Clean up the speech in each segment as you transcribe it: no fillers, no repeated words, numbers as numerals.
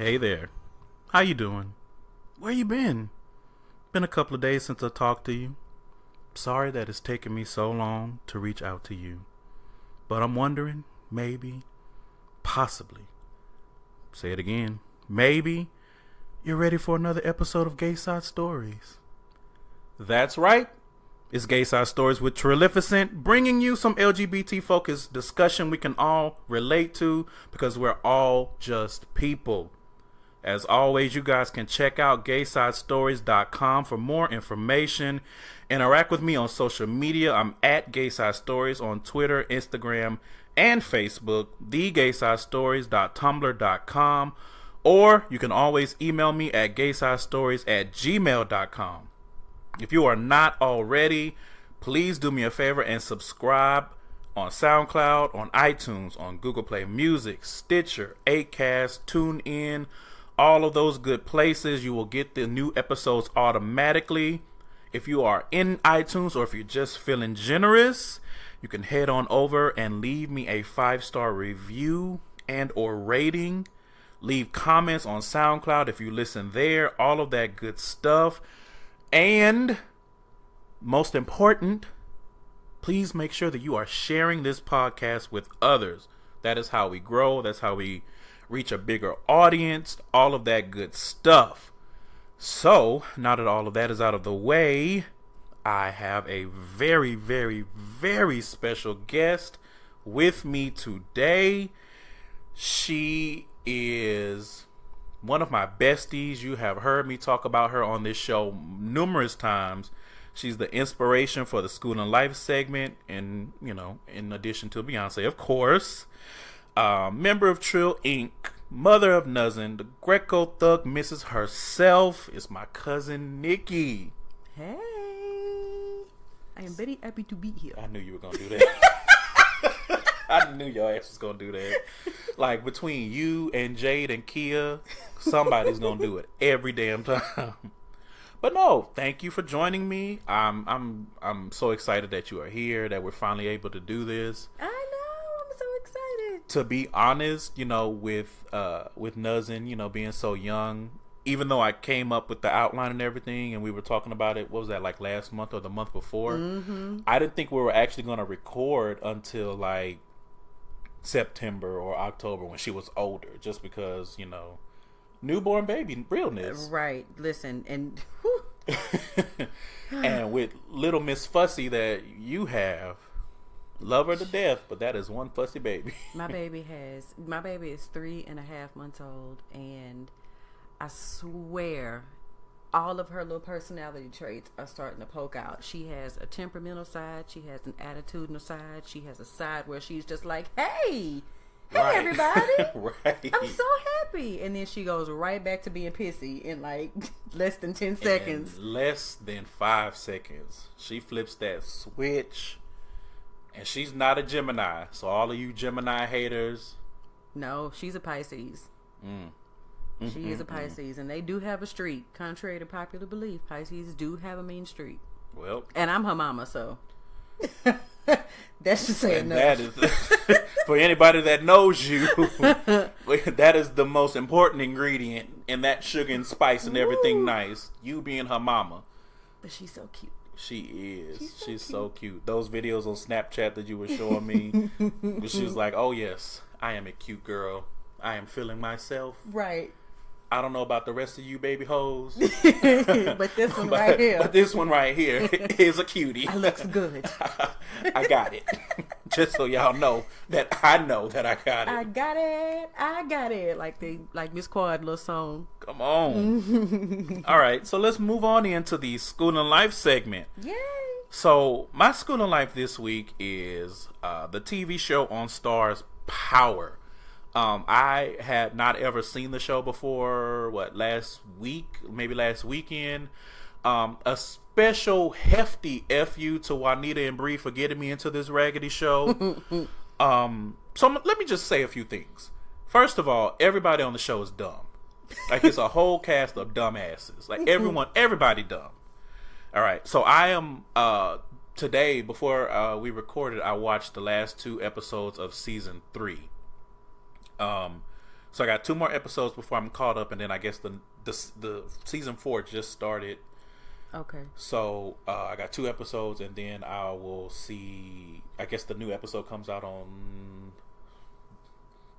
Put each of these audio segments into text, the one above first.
Hey there. How you doing? Where you been? Been a couple of days since I talked to you. Sorry that it's taken me so long to reach out to you. But I'm wondering, maybe, possibly, say it again, maybe you're ready for another episode of GaysideStories. That's right. It's GaysideStories with Trill, bringing you some LGBT-focused discussion we can all relate to because we're all just people. As always, you guys can check out GaysideStories.com for more information. Interact with me on social media. I'm at GaysideStories on Twitter, Instagram, and Facebook. TheGaysideStories.tumblr.com. Or you can always email me at GaysideStories@gmail.com. If you are not already, please do me a favor and subscribe on SoundCloud, on iTunes, on Google Play Music, Stitcher, Acast, TuneIn, all of those good places. You will get the new episodes automatically. If you are in iTunes or if you're just feeling generous, you can head on over and leave me a 5-star review and or rating. Leave comments on SoundCloud if you listen there, all of that good stuff. And most important, please make sure that you are sharing this podcast with others. That is how we grow. That's how we reach a bigger audience, all of that good stuff. So, now that all of that is out of the way, I have a very, very, very special guest with me today. She is one of my besties. You have heard me talk about her on this show numerous times. She's the inspiration for the School and Life segment, and, you know, in addition to Beyonce, of course. Member of Trill Inc., mother of Nuzzin, the Greco Thug Mrs. herself is my cousin Nikki. Hey, I am very happy to be here. I knew you were going to do that. I knew your ass was going to do that. Like, between you and Jade and Kia, somebody's going to do it every damn time. But no, thank you for joining me. I'm so excited that you are here, that we're finally able to do this. I know, I'm so excited. To be honest, you know, with Nuzzin, you know, being so young, even though I came up with the outline and everything, and we were talking about it, what was that, like last month or the month before? Mm-hmm. I didn't think we were actually going to record until like September or October when she was older, just because, you know, newborn baby realness. Right. Listen, and and with little Miss Fussy that you have, love her to death, but that is one fussy baby. my baby is 3.5 months old, and I swear all of her little personality traits are starting to poke out. She has a temperamental side, she has an attitudinal side, she has a side where she's just like, hey Right. everybody, Right. I'm so happy, and then she goes right back to being pissy in like less than 10 seconds. In less than 5 seconds, she flips that switch, and she's not a Gemini. So all of you Gemini haters, No, she's a Pisces. She is a Pisces, and they do have a streak. Contrary to popular belief, Pisces do have a mean streak. well, And I'm her mama, so that's just saying and enough. that is for anybody that knows you, that is the most important ingredient in that sugar and spice and everything. Woo. Nice, you being her mama. But she's so cute. She is. She's So cute. Those videos on Snapchat that you were showing me, she was like, "Oh yes, I am a cute girl. I am feeling myself. Right. I don't know about the rest of you baby hoes, But this one right here. but this one right here is a cutie. I looks good. I got it. Just so y'all know that I got it. I got it. Like Miss Quad little song. Come on. All right, so let's move on into the School and Life segment. Yay. So my School and Life this week is the TV show on Starz, Power. I had not ever seen the show before, last week, maybe last weekend. A special hefty FU to Juanita and Bree for getting me into this raggedy show. So let me just say a few things. First of all, everybody on the show is dumb. Like, it's a whole cast of dumbasses. Like, everybody dumb. All right, so I am, today, before we recorded, I watched the last 2 episodes of season 3. So I got 2 more episodes before I'm caught up, and then I guess the season 4 just started. Okay. So I got 2 episodes, and then I will see. I guess the new episode comes out on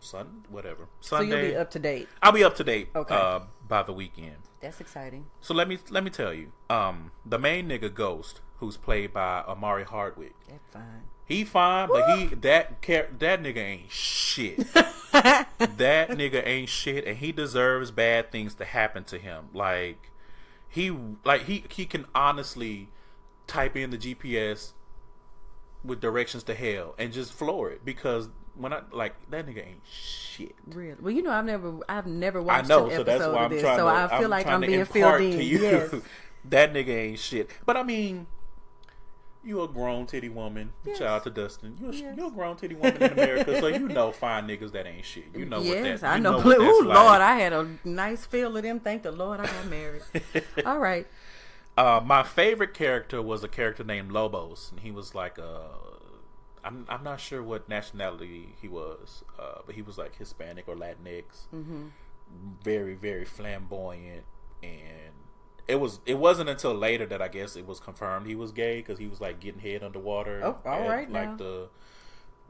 Sunday. So you'll be up to date. I'll be up to date. Okay. By the weekend. That's exciting. So let me tell you. The main nigga Ghost, who's played by Amari Hardwick. That's fine. He fine, Woo! but that nigga ain't shit. That nigga ain't shit, and he deserves bad things to happen to him. He can honestly type in the GPS with directions to hell and just floor it, because that nigga ain't shit. Really? Well, I've never watched an episode that's why of this, so I feel like I'm being filled in. Yes. That nigga ain't shit. But I mean, you a grown titty woman. Yes. Shout out to Dustin. You're a grown titty woman in America, so you know fine niggas that ain't shit. You know what that. Yes, I know. Ooh, Lord, I had a nice feel of them. Thank the Lord I got married. All right. My favorite character was a character named Lobos, and he was like I'm not sure what nationality he was, but he was like Hispanic or Latinx. Mm-hmm. Very, very flamboyant, and it wasn't until later that I guess it was confirmed he was gay, because he was like getting head underwater. Oh, all right, like now. the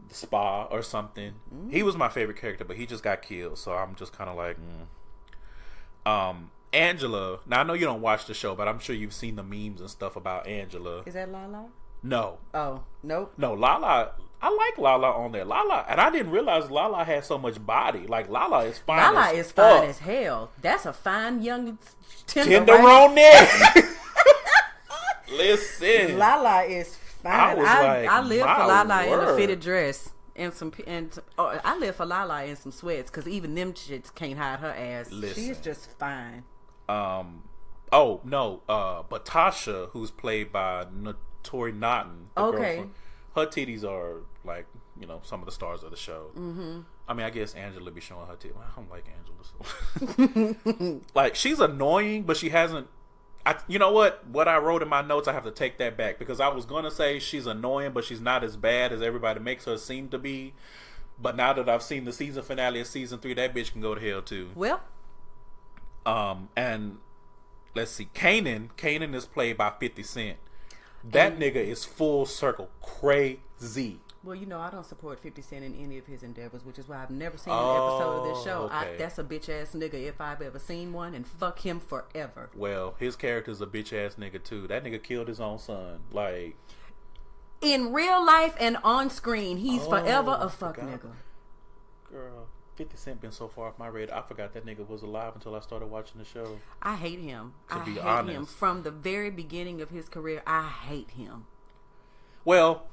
spa or something. Mm-hmm. He was my favorite character, but he just got killed, so I'm just kind of like. Angela. Now I know you don't watch the show, but I'm sure you've seen the memes and stuff about Angela. Is that Lala? No. Oh, nope. No, Lala. I like Lala on there. Lala, and I didn't realize Lala had so much body. Like, Lala is fine. Lala is fine as hell. That's a fine young tenderoni. Right? Listen, Lala is fine. I live for Lala in a fitted dress and I live for Lala in some sweats, because even them shits can't hide her ass. Listen. She's just fine. But Tasha, who's played by Tori Naughton, girlfriend, her titties are like, some of the stars of the show. Mm-hmm. I mean, I guess Angela be showing her titties. I don't like Angela, so like, she's annoying, but she hasn't. You know what I wrote in my notes, I have to take that back, because I was gonna say she's annoying, but she's not as bad as everybody makes her seem to be. But now that I've seen the season finale of season 3, that bitch can go to hell too. Well. And let's see, Kanan is played by 50 Cent. That nigga is full circle crazy. Well, I don't support 50 Cent in any of his endeavors, which is why I've never seen an episode of this show. Okay. That's a bitch ass nigga if I've ever seen one, and fuck him forever. Well, his character's a bitch ass nigga too. That nigga killed his own son. Like, in real life and on screen, he's forever a fuck nigga. Girl, 50 Cent been so far off my radar. I forgot that nigga was alive until I started watching the show. I hate him. To be honest. I hate him from the very beginning of his career. I hate him. Well,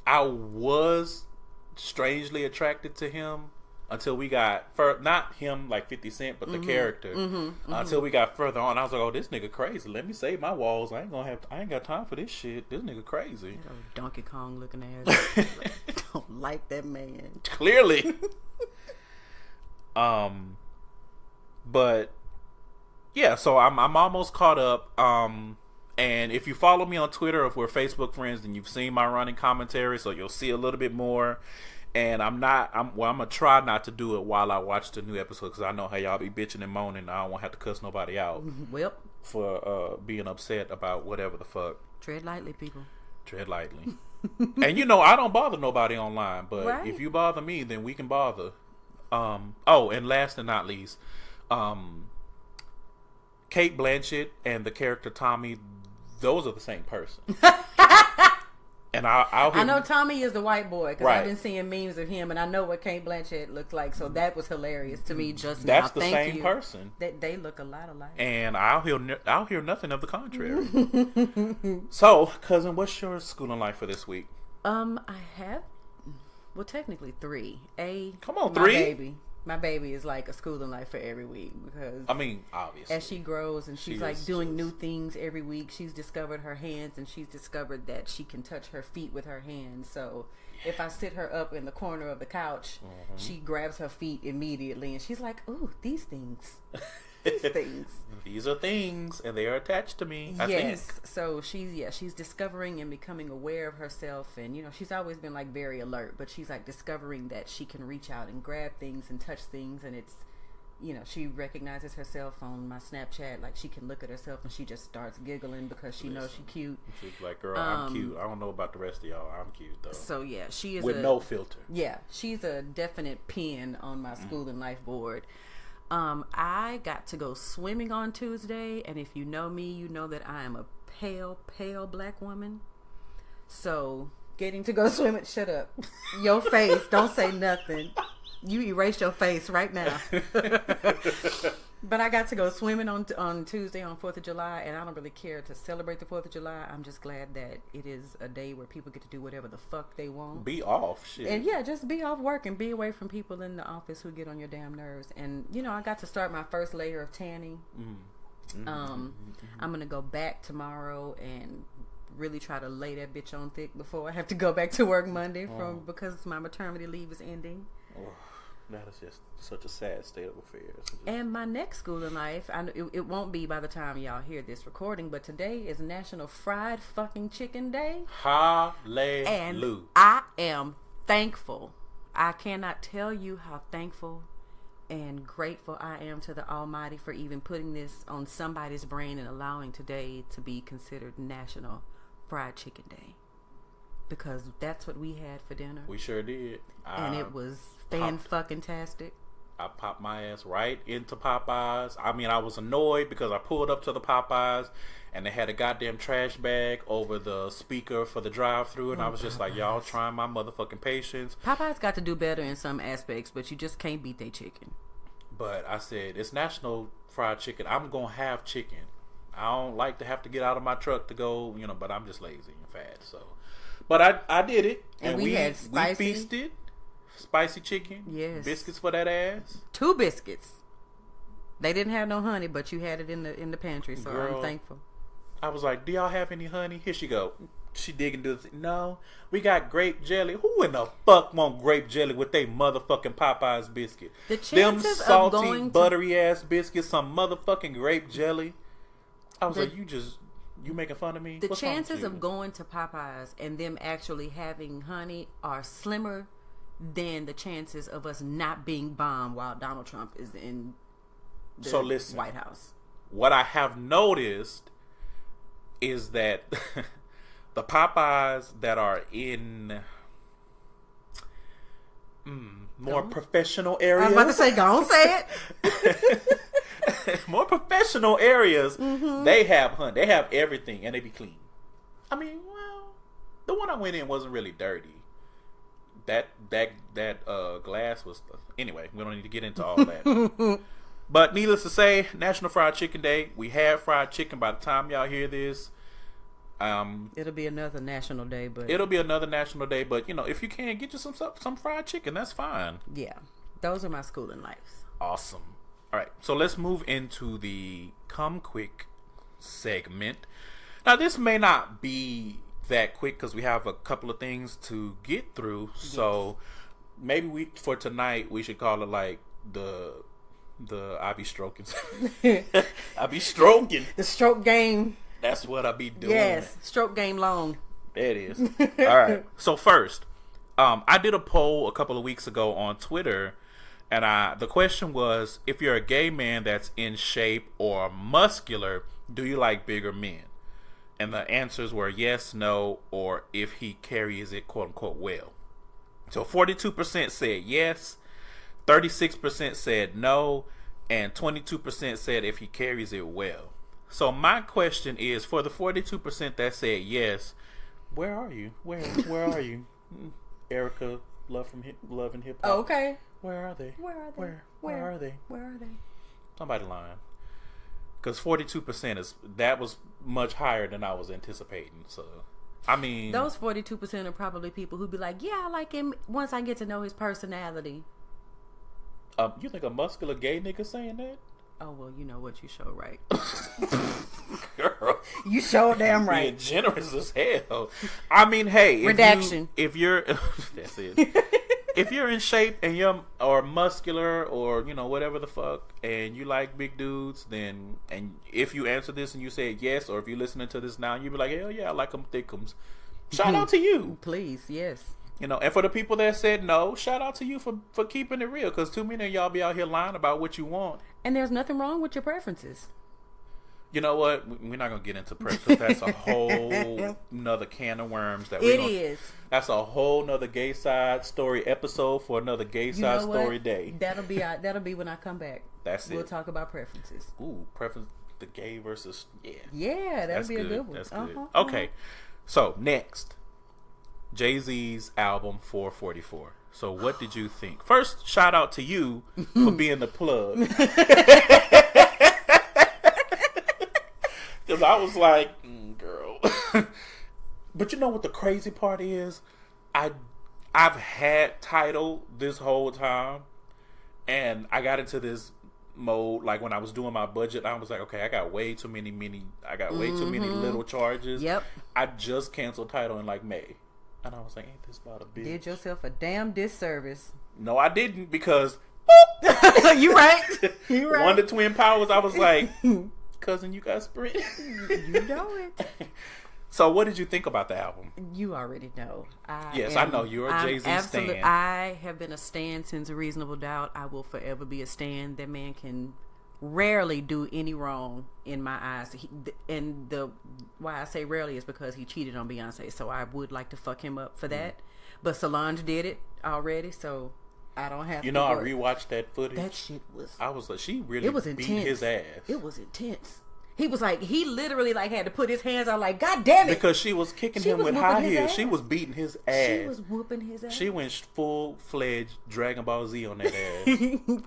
I was strangely attracted to him until we got not him like 50 Cent, but the character. Until we got further on, I was like, "Oh, this nigga crazy. Let me save my walls. I ain't got time for this shit. This nigga crazy." Donkey Kong looking ass. Don't like that man. Clearly. But yeah, so I'm almost caught up. And if you follow me on Twitter, if we're Facebook friends, then you've seen my running commentary, so you'll see a little bit more. And I'm gonna try not to do it while I watch the new episode, because I know how y'all be bitching and moaning. I don't want to have to cuss nobody out for being upset about whatever the fuck. Tread lightly, people. Tread lightly. And I don't bother nobody online, but right. If you bother me, then we can bother. And last and not least, Cate Blanchett and the character Tommy, those are the same person. And I know Tommy is the white boy, because right. I've been seeing memes of him, and I know what Cate Blanchett looked like, so that was hilarious to me just now. That's the same person. They look a lot alike. And I'll hear nothing of the contrary. So, cousin, what's your schooling life for this week? I have, technically 3. Come on, 3? My baby is like a schooling life for every week, because obviously, as she grows and she's like doing new things every week, she's discovered her hands, and she's discovered that she can touch her feet with her hands. So if I sit her up in the corner of the couch, she grabs her feet immediately, and she's like, "Ooh, these things." These things. These are things, and they are attached to me. I Yes. think. So she's discovering and becoming aware of herself, and she's always been like very alert, but she's like discovering that she can reach out and grab things and touch things, and it's she recognizes herself on my Snapchat. Like she can look at herself and she just starts giggling because she knows she's cute. She's like, girl, I'm cute. I don't know about the rest of y'all. I'm cute though. So yeah, she is with no filter. Yeah, she's a definite pin on my school and life board. I got to go swimming on Tuesday, and if you know me, you know that I am a pale black woman. So getting to go swimming, shut up, your face, don't say nothing. You erase your face right now. But I got to go swimming on Tuesday on 4th of July, and I don't really care to celebrate the 4th of July. I'm just glad that it is a day where people get to do whatever the fuck they want. Be off, shit. And yeah, just be off work and be away from people in the office who get on your damn nerves. And, I got to start my first layer of tanning. I'm going to go back tomorrow and really try to lay that bitch on thick before I have to go back to work Monday because my maternity leave is ending. That is just such a sad state of affairs. And my next school in life, it won't be by the time y'all hear this recording, but today is National Fried Fucking Chicken Day. Hallelujah. And I am thankful. I cannot tell you how thankful and grateful I am to the Almighty for even putting this on somebody's brain and allowing today to be considered National Fried Chicken Day. Because that's what we had for dinner. We sure did. And it was fan-fucking-tastic. I popped my ass right into Popeyes. I mean, I was annoyed because I pulled up to the Popeyes and they had a goddamn trash bag over the speaker for the drive-thru, and I was just like, y'all trying my motherfucking patience. Popeyes got to do better in some aspects, but you just can't beat their chicken. But I said, it's National Fried Chicken. I'm going to have chicken. I don't like to have to get out of my truck to go, but I'm just lazy and fat, so... But I did it, and we had spicy, we feasted, spicy chicken, yes, biscuits for that ass, 2 biscuits. They didn't have no honey, but you had it in the pantry, so girl, I'm thankful. I was like, "Do y'all have any honey?" Here she go. She digging through the thing. No, we got grape jelly. Who in the fuck want grape jelly with they motherfucking Popeyes biscuit? The chances them salty, of going buttery ass biscuits, some motherfucking grape jelly. I was like, you making fun of me? The chances of going to Popeyes and them actually having honey are slimmer than the chances of us not being bombed while Donald Trump is in the White House. What I have noticed is that the Popeyes that are in more professional areas. I was about to say, go on, say it. More professional areas, they have honey. They have everything, and they be clean. I mean, well, the one I went in wasn't really dirty. That glass was... Anyway, we don't need to get into all that. But needless to say, National Fried Chicken Day. We had fried chicken by the time y'all hear this. It'll be another national day, but... It'll be another national day, but, if you can, get you some fried chicken. That's fine. Yeah. Those are my schooling lives. Awesome. All right, so let's move into the Come Quick segment. Now, this may not be that quick because we have a couple of things to get through. Yes. So maybe for tonight we should call it like the I be stroking. I be stroking. The stroke game. That's what I be doing. Yes, stroke game long. There it is. All right. So first, I did a poll a couple of weeks ago on Twitter. And the question was, if you're a gay man that's in shape or muscular, do you like bigger men? And the answers were yes, no, or if he carries it, quote unquote, well. So 42% said yes, 36% said no, and 22% said if he carries it well. So my question is, for the 42% that said yes, where are you? Where are you? Erica, Love and Hip Hop. Oh, okay. Where are they? Where are they? Where are they? Where are they? Somebody lying. Because 42% that was much higher than I was anticipating. So, I mean, those 42% are probably people who be like, "Yeah, I like him once I get to know his personality." You think a muscular gay nigga saying that? Oh well, you know what, you show right. Girl, you show damn right. Being generous as hell. I mean, hey, redaction. If you're, that's it. if you're in shape and you're or muscular or whatever the fuck, and you like big dudes, then and if you answer this and you say yes, or if you're listening to this now, you be like, hell yeah, I like them thickums. Shout out to you, please, yes. And for the people that said no, shout out to you for keeping it real, because too many of y'all be out here lying about what you want. And there's nothing wrong with your preferences. You know what? We're not gonna get into preferences. That's a whole nother can of worms. That's a whole nother Gayside story episode for another Gayside story day. That'll be when I come back. We'll talk about preferences. Ooh, preference, the gay versus Yeah, that'll be good. A good one. That's good. Okay, so next, Jay-Z's album 444. So what did you think? First, shout out to you for being the plug. Because I was like, girl. But you know what the crazy part is? I've had Tidal this whole time, and I got into this mode like when I was doing my budget. I was like, okay, I got way too many little charges. Yep. I just canceled Tidal in like May, and I was like, ain't this about a bitch? Did yourself a damn disservice. No, I didn't, because you right. One of the twin powers. I was like, cousin, you got Sprint. You know it. So what did you think about the album? You already know. I know you're a Jay-Z stan. I have been a stan since A Reasonable Doubt. I will forever be a stan. That man can rarely do any wrong in my eyes. Why I say rarely is because he cheated on Beyonce. So I would like to fuck him up for that. But Solange did it already, so I don't have to. I rewatched that footage. That shit was... I was like, she really beat his ass. It was intense. He was like, he literally like had to put his hands out like, God damn it. Because she was kicking him with high heels. She was beating his ass. She was whooping his ass. She went full-fledged Dragon Ball Z on that ass.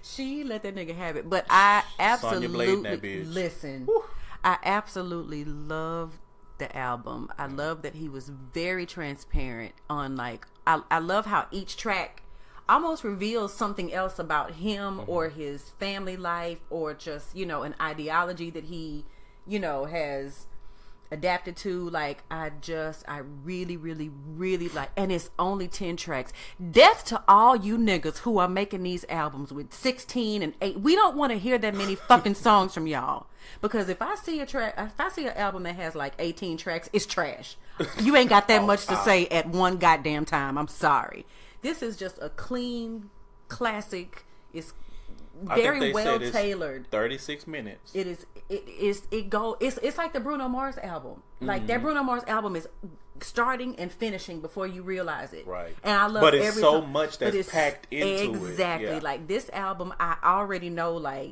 She let that nigga have it. But I absolutely... that bitch. Listen, Whew. I absolutely love the album. I love that he was very transparent on like... I love how each track almost reveals something else about him or his family life or just, an ideology that he, has adapted to. Like, I really, really, really like, and it's only 10 tracks. Death to all you niggas who are making these albums with 16 and 8. We don't want to hear that many fucking songs from y'all. Because if I see an album that has like 18 tracks, it's trash. You ain't got that much to say at one goddamn time. I'm sorry. This is just a clean classic. It's very well tailored. 36 minutes. It is. It's like the Bruno Mars album. Like that Bruno Mars album is starting and finishing before you realize it. Right. And I love. But it's so much that's packed into it. Exactly. Yeah. Like this album, I already know like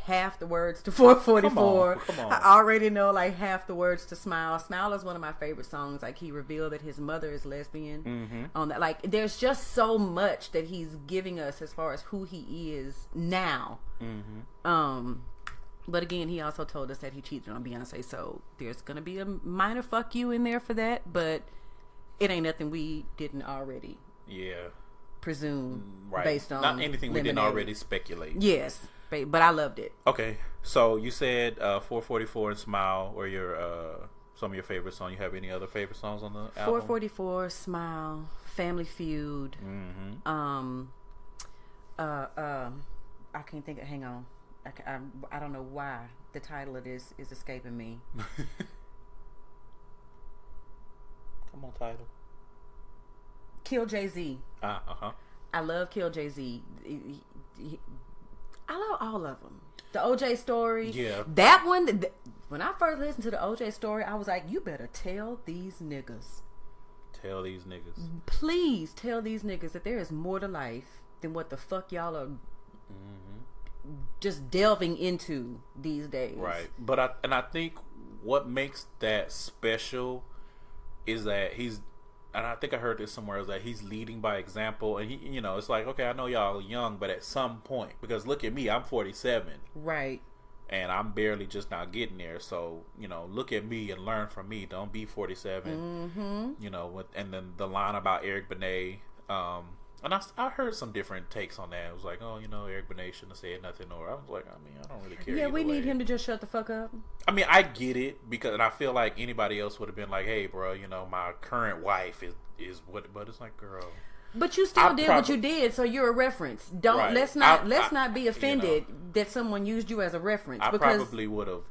half the words to 444. Come on. I already know like half the words to Smile. Smile is one of my favorite songs. Like he revealed that his mother is lesbian on that. Like there's just so much that he's giving us as far as who he is now. But again, he also told us that he cheated on Beyonce, so there's gonna be a minor fuck you in there for that, but it ain't nothing we didn't already presume based on not anything we didn't already speculate. Yes. But I loved it. Okay, so you said 444 and Smile were your some of your favorite songs. You have any other favorite songs on the album? 444, Smile, Family Feud. I can't think of. Hang on, I don't know why the title of this is escaping me. Come on, title. Kill Jay-Z. I love Kill Jay-Z. I love all of them. The OJ story. Yeah. That one, when I first listened to the OJ story, I was like, you better tell these niggas. Tell these niggas. Please tell these niggas that there is more to life than what the fuck y'all are just delving into these days. Right. But I think what makes that special is that he's, and I think I heard this somewhere, is that he's leading by example. And he, it's like, okay, I know y'all are young, but at some point, because look at me, I'm 47. Right. And I'm barely just now getting there. So, look at me and learn from me. Don't be 47. And then the line about Eric Benet, and I heard some different takes on that. It was like, oh, Eric Benet shouldn't have said nothing. Or I was like, I don't really care. Yeah, we need him to just shut the fuck up. I mean, I get it, because, and I feel like anybody else would have been like, hey, bro, my current wife is what, but it's like, girl. But you still did what you did, so you're a reference. Don't Right. let's not be offended that someone used you as a reference. I because probably would have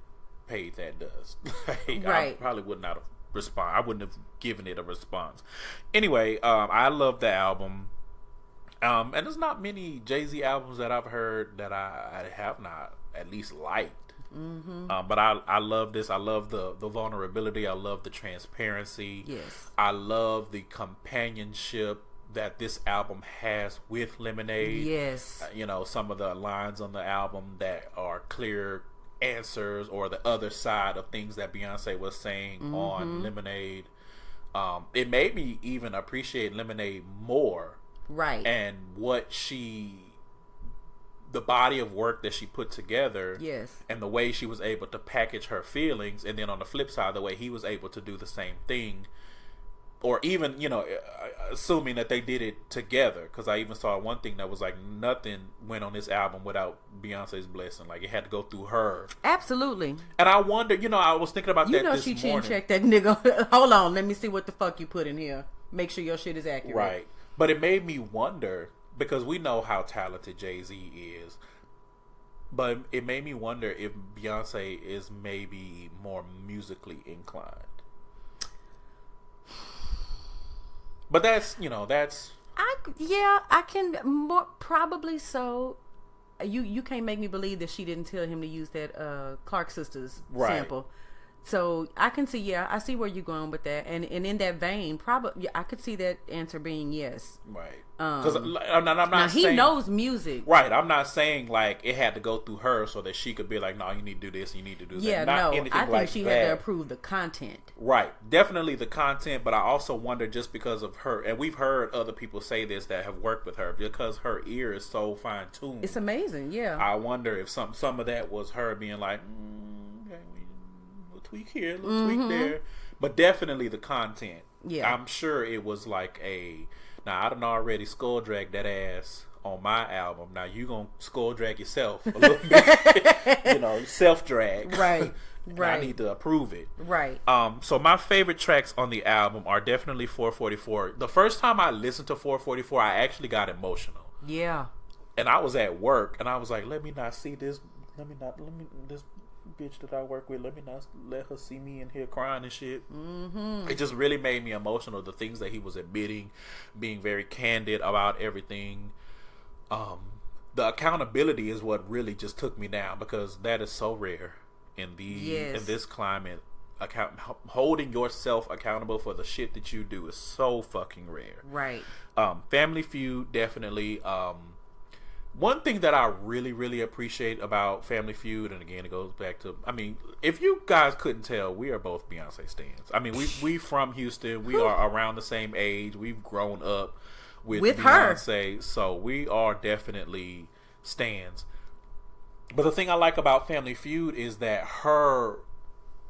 paid that dust. Like, Right. I probably would not have responded. I wouldn't have given it a response. Anyway, I love the album. And there's not many Jay-Z albums that I've heard that I have not at least liked. Mm-hmm. But I love this. I love the vulnerability. I love the transparency. Yes. I love the companionship that this album has with Lemonade. Yes. You know, some of the lines on the album that are clear answers or the other side of things that Beyonce was saying on Lemonade. It made me even appreciate Lemonade more. Right. And the body of work that she put together. Yes. And the way she was able to package her feelings. And then on the flip side, the way he was able to do the same thing. Or even, you know, assuming that they did it together. Because I even saw one thing that was like nothing went on this album without Beyonce's blessing. Like it had to go through her. Absolutely. And I wonder, you know, I was thinking about that this morning. You know she chin checked that nigga. Hold on, let me see what the fuck you put in here. Make sure your shit is accurate. Right. But it made me wonder, because we know how talented Jay-Z is. But it made me wonder if Beyonce is maybe more musically inclined. But that's, you know, that's... I can more probably so. You can't make me believe that she didn't tell him to use that Clark Sisters sample. So I can see, I see where you're going with that, and in that vein, probably I could see that answer being yes. Right. Because I'm not saying he knows music. Right. I'm not saying like it had to go through her so that she could be like, no, you need to do this, you need to do that. Yeah, not no, anything I think like she that. had to approve the content. Right. Definitely the content, but I also wonder just because of her, and we've heard other people say this that have worked with her, because her ear is so fine tuned. It's amazing. Yeah. I wonder if some of that was her being like, okay, little tweak here, little tweak there, but definitely the content. Yeah. I'm sure it was like now I done already skull dragged that ass on my album. Now you gonna skull drag yourself a little bit, you know, self drag. Right. Right. I need to approve it. Right. So my favorite tracks on the album are definitely 444. The first time I listened to 444, I actually got emotional. Yeah. And I was at work, and I was like, let me this bitch that I work with, let me not let her see me in here crying and shit. Mm-hmm. It just really made me emotional. The things that he was admitting, being very candid about everything. The accountability is what really just took me down, because that is so rare in this climate. Holding yourself accountable for the shit that you do is so fucking rare. Right. Family Feud, definitely. One thing that I really, really appreciate about Family Feud, and again, it goes back to, I mean, if you guys couldn't tell, we are both Beyonce stans. I mean, we from Houston. We are around the same age. We've grown up with Beyonce. So we are definitely stans. But the thing I like about Family Feud is that her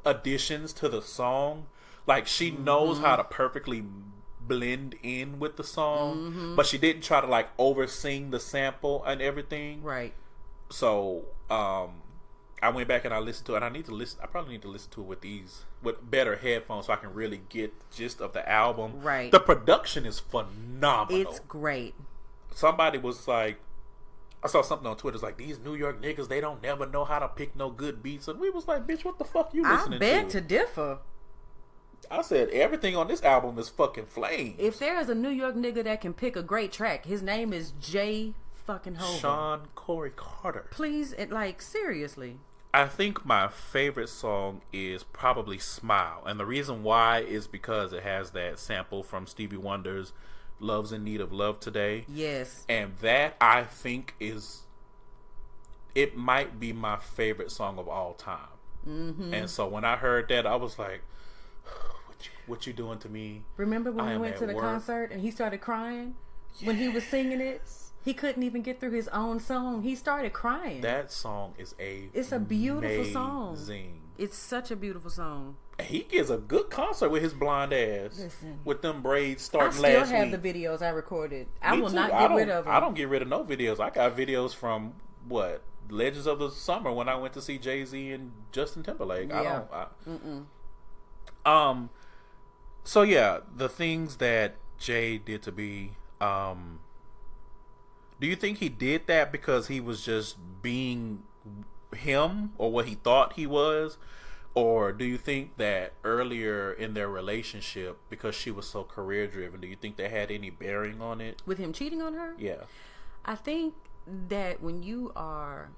additions to the song, like she knows how to perfectly blend in with the song, but she didn't try to like oversing the sample and everything. Right. So I went back and I listened to it. I probably need to listen to it with better headphones so I can really get the gist of the album. Right. The production is phenomenal. It's great. Somebody was like, I saw something on Twitter, it's like, these New York niggas, they don't never know how to pick no good beats. And we was like, bitch, what the fuck you listening to? I beg to differ. I said, everything on this album is fucking flames. If there is a New York nigga that can pick a great track, his name is Jay fucking Hover. Sean Corey Carter. Please, like, seriously. I think my favorite song is probably Smile. And the reason why is because it has that sample from Stevie Wonder's Love's in Need of Love Today. Yes. And that, I think, it might be my favorite song of all time. Mm-hmm. And so when I heard that, I was like, what you doing to me? Remember when we went to the concert and he started crying? Yes. When he was singing it? He couldn't even get through his own song. He started crying. That song is It's a beautiful song. It's such a beautiful song. He gives a good concert with his blonde ass. Listen, with them braids starting last week. I still have the videos I recorded. I will not get rid of them. I don't get rid of no videos. I got videos from, Legends of the Summer when I went to see Jay-Z and Justin Timberlake. Yeah. So yeah, the things that Jay did to be Do you think he did that because he was just being him or what he thought he was? Or do you think that earlier in their relationship, because she was so career driven, do you think that had any bearing on it? With him cheating on her? Yeah. I think that when you are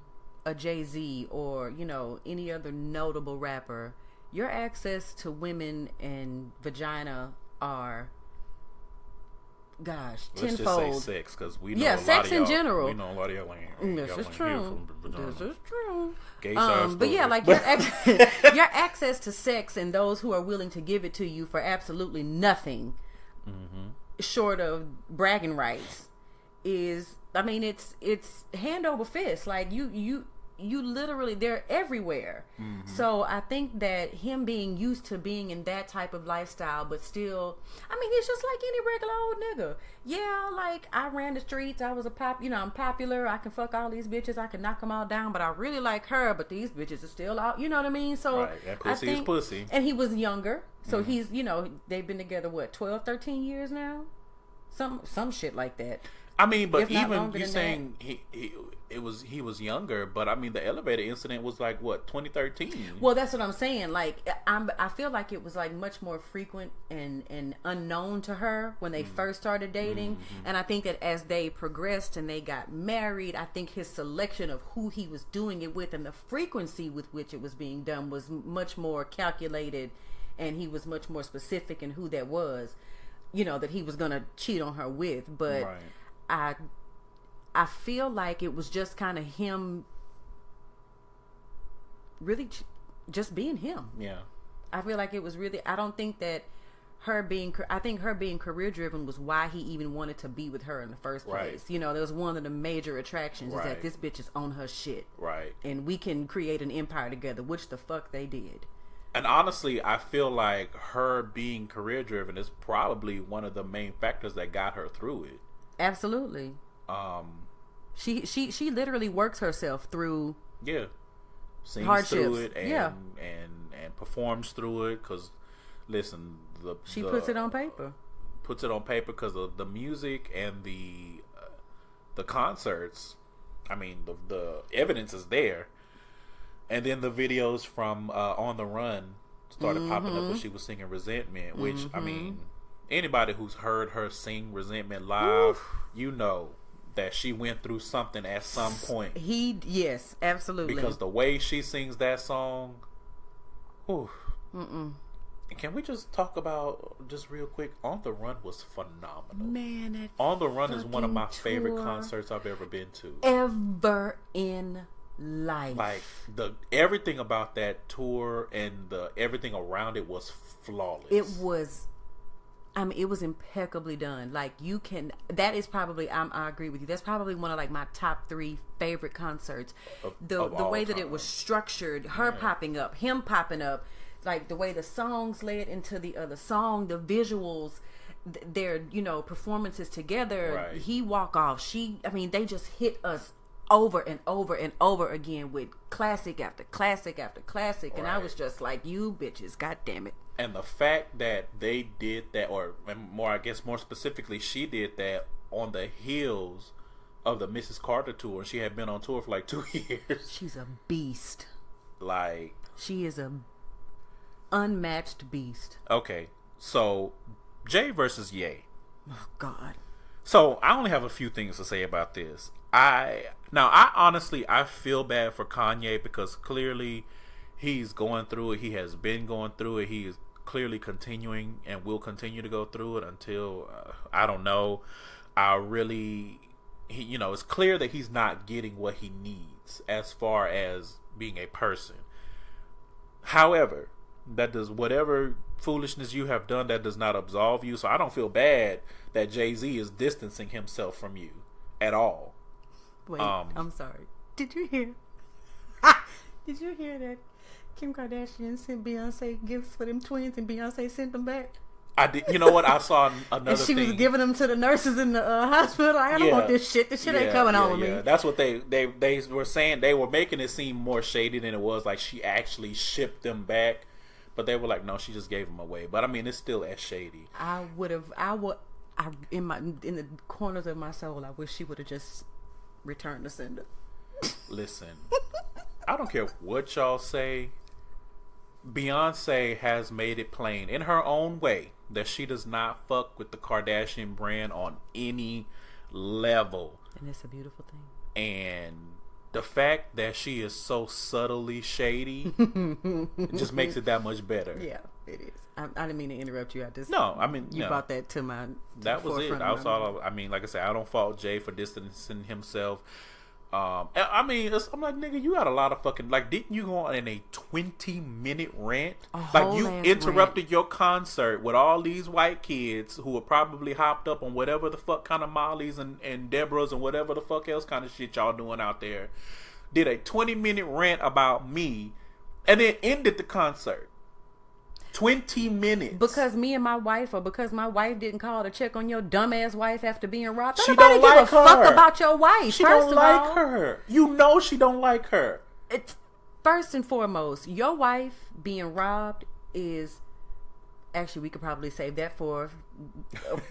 a Jay-Z or, you know, any other notable rapper, your access to women and vagina are, gosh, Let's tenfold. just say sex, because we know Yeah, a lot sex of y'all, in general. we know a lot of y'all ain't. This y'all is ain't true. hear from vagina. This is true. GaysideStories. But yeah, like your access to sex and those who are willing to give it to you for absolutely nothing, short of bragging rights, is, I mean, it's hand over fist. Like you literally, they're everywhere. So I think that him being used to being in that type of lifestyle, but still, I mean, he's just like any regular old nigga. Yeah, like, I ran the streets, I was I'm popular, I can fuck all these bitches, I can knock them all down, but I really like her, but these bitches are still out, you know what I mean? So right. And pussy is pussy. And he was younger, so he's, you know, they've been together, what, 12, 13 years now? Some shit like that. I mean, but If not even longer you than saying he was younger, but I mean the elevator incident was like what, 2013. Well, that's what I'm saying. Like, I feel like it was like much more frequent and unknown to her when they first started dating. And I think that as they progressed and they got married, I think his selection of who he was doing it with and the frequency with which it was being done was much more calculated, and he was much more specific in who that was, you know, that he was gonna cheat on her with. But Right. I feel like it was just kind of him really just being him. Yeah. I feel like it was really, I don't think that I think her being career driven was why he even wanted to be with her in the first place. Right. You know, that was one of the major attractions, is Right. that this bitch is on her shit. Right. And we can create an empire together, which the fuck they did. And honestly, I feel like her being career driven is probably one of the main factors that got her through it. Absolutely. She literally works herself through Sings hardships. through it and Yeah. and performs through it, because listen, she puts it on paper. Puts it on paper because of the music and the concerts. I mean, the evidence is there. And then the videos from On the Run started popping up when she was singing Resentment, which, I mean, anybody who's heard her sing Resentment live, you know that she went through something at some point. Yes, absolutely. Because the way she sings that song, can we just talk about, just real quick, On the Run was phenomenal. Man, that On the Run is one of my favorite tour concerts I've ever been to. ever in life. Like, everything about that tour and everything around it was flawless. It was, I mean, it was impeccably done. Like, that is probably, I agree with you, that's probably one of like my top 3 favorite concerts. The way that it was structured, her popping up, him popping up, like the way the songs led into the other song, the visuals, their, you know, performances together. Right. He walk off, they just hit us over and over and over again with classic after classic after classic. And I was just like, you bitches, god damn it. And the fact that they did that, or more specifically, she did that on the heels of the Mrs. Carter tour. She had been on tour for like 2 years. She's a beast. Like, she is a unmatched beast. Okay, so Jay versus Ye. Oh God. So I only have a few things to say about this. I honestly feel bad for Kanye, because clearly he's going through it. He has been going through it. He is clearly continuing and will continue to go through it until I don't know. It's clear that he's not getting what he needs as far as being a person. However, that does, whatever foolishness you have done, that does not absolve you. So I don't feel bad that Jay-Z is distancing himself from you at all. Wait, I'm sorry. Did you hear? Did you hear that Kim Kardashian sent Beyonce gifts for them twins and Beyonce sent them back? I did. You know what? I saw another and she thing. was giving them to the nurses in the hospital. I don't want this shit. This shit ain't coming on with me. That's what they were saying. They were making it seem more shady than it was. Like, she actually shipped them back. But they were like, no, she just gave them away. But I mean, it's still as shady. in the corners of my soul, I wish she would have just returned the sender. Listen, I don't care what y'all say. Beyonce has made it plain in her own way that she does not fuck with the Kardashian brand on any level. And it's a beautiful thing. And the fact that she is so subtly shady it just makes it that much better. Yeah, it is. I didn't mean to interrupt you. You brought that to my. That was it. I mean, like I said, I don't fault Jay for distancing himself. I mean, I'm like, nigga, you got a lot of fucking, like, didn't you go on in a 20-minute rant? Like, you interrupted your concert with all these white kids who were probably hopped up on whatever the fuck kind of Molly's and Deborah's and whatever the fuck else kind of shit y'all doing out there. Did a 20-minute rant about me and then ended the concert. 20 minutes. Because me and my wife, or because my wife didn't call to check on your dumbass wife after being robbed. She don't like her. Fuck about your wife. She don't like her. You know she don't like her. It's first and foremost, your wife being robbed is actually, we could probably save that for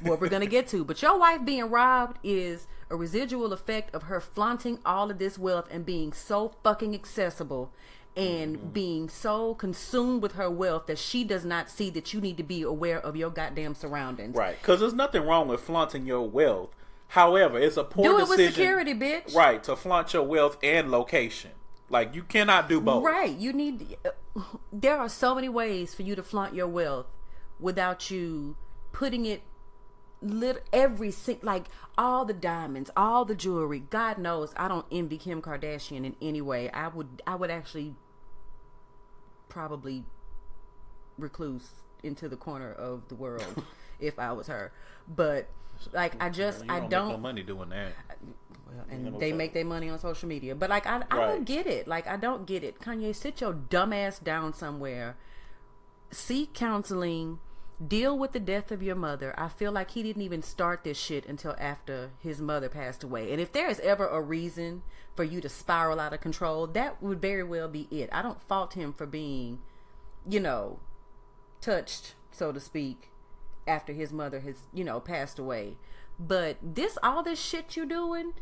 what we're gonna get to. But your wife being robbed is a residual effect of her flaunting all of this wealth and being so fucking accessible. And being so consumed with her wealth that she does not see that you need to be aware of your goddamn surroundings. Right. Because there's nothing wrong with flaunting your wealth. However, it's a poor decision. Do it with security, bitch. Right. To flaunt your wealth and location. Like, you cannot do both. Right. You need... There are so many ways for you to flaunt your wealth without you putting it... like all the diamonds, all the jewelry. God knows I don't envy Kim Kardashian in any way. I would actually... probably recluse into the corner of the world if I was her, but like I don't make no money doing that. Well, and they make their money on social media, but like I don't get it. Like I don't get it. Kanye, sit your dumb ass down somewhere, seek counseling, deal with the death of your mother. I feel like he didn't even start this shit until after his mother passed away. And if there is ever a reason for you to spiral out of control, that would very well be it. I don't fault him for being, touched, so to speak, after his mother has, passed away. But all this shit you doing,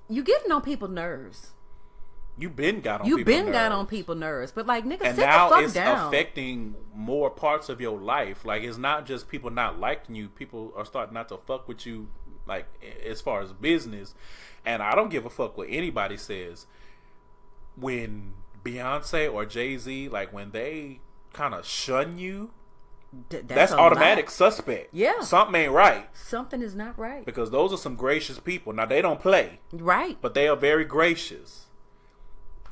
you getting on people's nerves. You've been got on people's nerves, but like, nigga, sit the fuck down. And now it's affecting more parts of your life. Like, it's not just people not liking you. People are starting not to fuck with you, like, as far as business. And I don't give a fuck what anybody says. When Beyonce or Jay-Z, like, when they kind of shun you, that's automatic suspect. Yeah. Something ain't right. Something is not right. Because those are some gracious people. Now, they don't play. Right. But they are very gracious.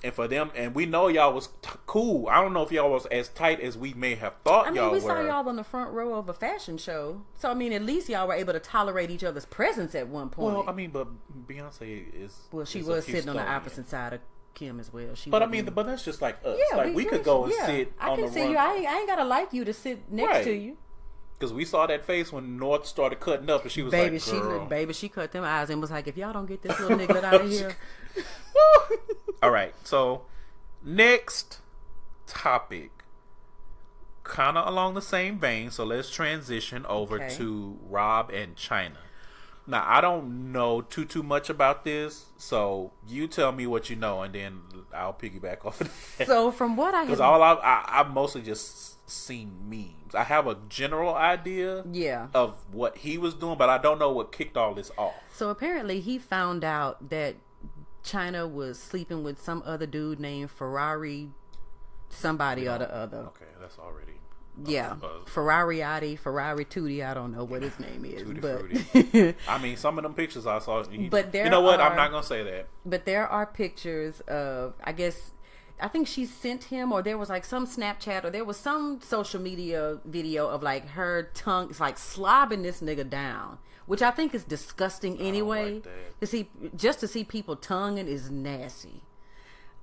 And for them, and we know y'all was cool. I don't know if y'all was as tight as we may have thought y'all were. We saw y'all on the front row of a fashion show. So, I mean, at least y'all were able to tolerate each other's presence at one point. Well, I mean, but Beyonce is... Well, she was sitting on the opposite side of Kim as well. But that's just like us. Yeah, like, we could go and sit on the run. I can see you. I ain't got to like you to sit next to you. Because we saw that face when North started cutting up, and she was like, girl. She cut them eyes and was like, if y'all don't get this little nigga out of here... All right, so next topic, kind of along the same vein. So let's transition over to Rob and China. Now, I don't know too much about this, so you tell me what you know, and then I'll piggyback off of that. So from what I because I've mostly just seen memes. I have a general idea, of what he was doing, but I don't know what kicked all this off. So apparently, he found out that China was sleeping with some other dude named Ferrari somebody or the other. Okay, that's already... Ferrari Tootie, I don't know what his name is. But I mean, some of them pictures I saw... But there you know what? I'm not going to say that. But there are pictures of, I think she sent him, or there was like some Snapchat, or there was some social media video of like her tongue, it's like slobbing this nigga down. Which I think is disgusting anyway. To see people tonguing is nasty.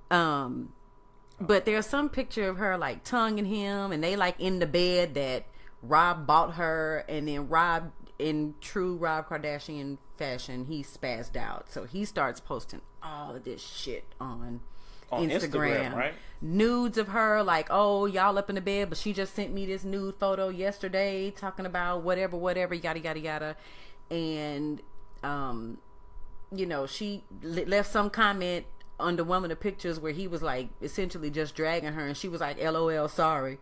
But there's some picture of her like tonguing him, and they like in the bed that Rob bought her, and then Rob, in true Rob Kardashian fashion, he spazzed out. So he starts posting all of this shit on on Instagram, right? Nudes of her, like, oh, y'all up in the bed, but she just sent me this nude photo yesterday talking about whatever, yada, yada, yada. And, you know, she left some comment under one of the pictures where he was, like, essentially just dragging her, and she was like, LOL, sorry.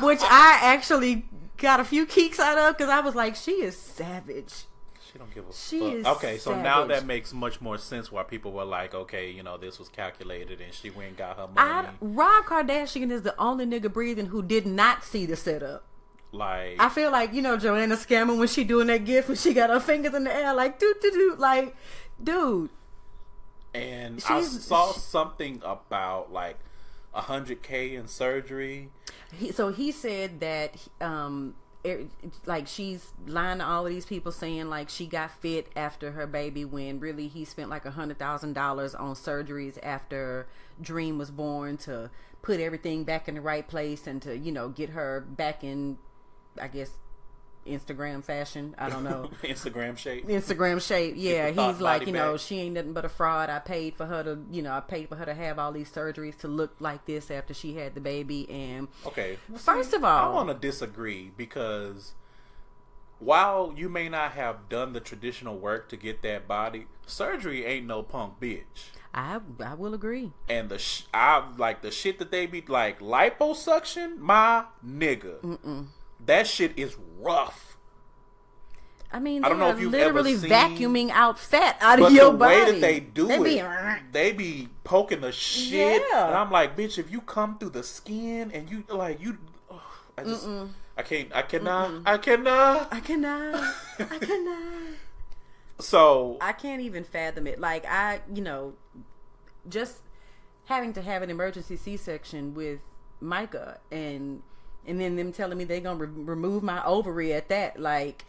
Which I actually got a few kicks out of, because I was like, she is savage. She don't give a she fuck. Is okay, so savage. Now that makes much more sense why people were like, okay, you know, this was calculated and she went and got her money. Rob Kardashian is the only nigga breathing who did not see the setup. Like, I feel like, you know, Joanna Scammon when she doing that gif when she got her fingers in the air like doo, like, dude. And I saw something about like $100K in surgery. He said that like she's lying to all of these people saying like she got fit after her baby, when really he spent like $100,000 on surgeries after Dream was born to put everything back in the right place and to, you know, get her back in, I guess, Instagram fashion. I don't know. Instagram shape. Yeah. He's like, you know, she ain't nothing but a fraud. I paid for her to have all these surgeries to look like this after she had the baby. And okay, first of all, I want to disagree, because while you may not have done the traditional work to get that body, surgery ain't no punk bitch. I will agree. And I like the shit that they be like liposuction, my nigga. Mm-mm. That shit is rough. I mean, I don't know if you've literally ever seen, vacuuming out fat out of your body. But the way that they do they be poking the shit. Yeah. And I'm like, bitch, if you come through the skin and you like I cannot. So I can't even fathom it. Like, just having to have an emergency C-section with Micah and then them telling me they're gonna remove my ovary at that. Like,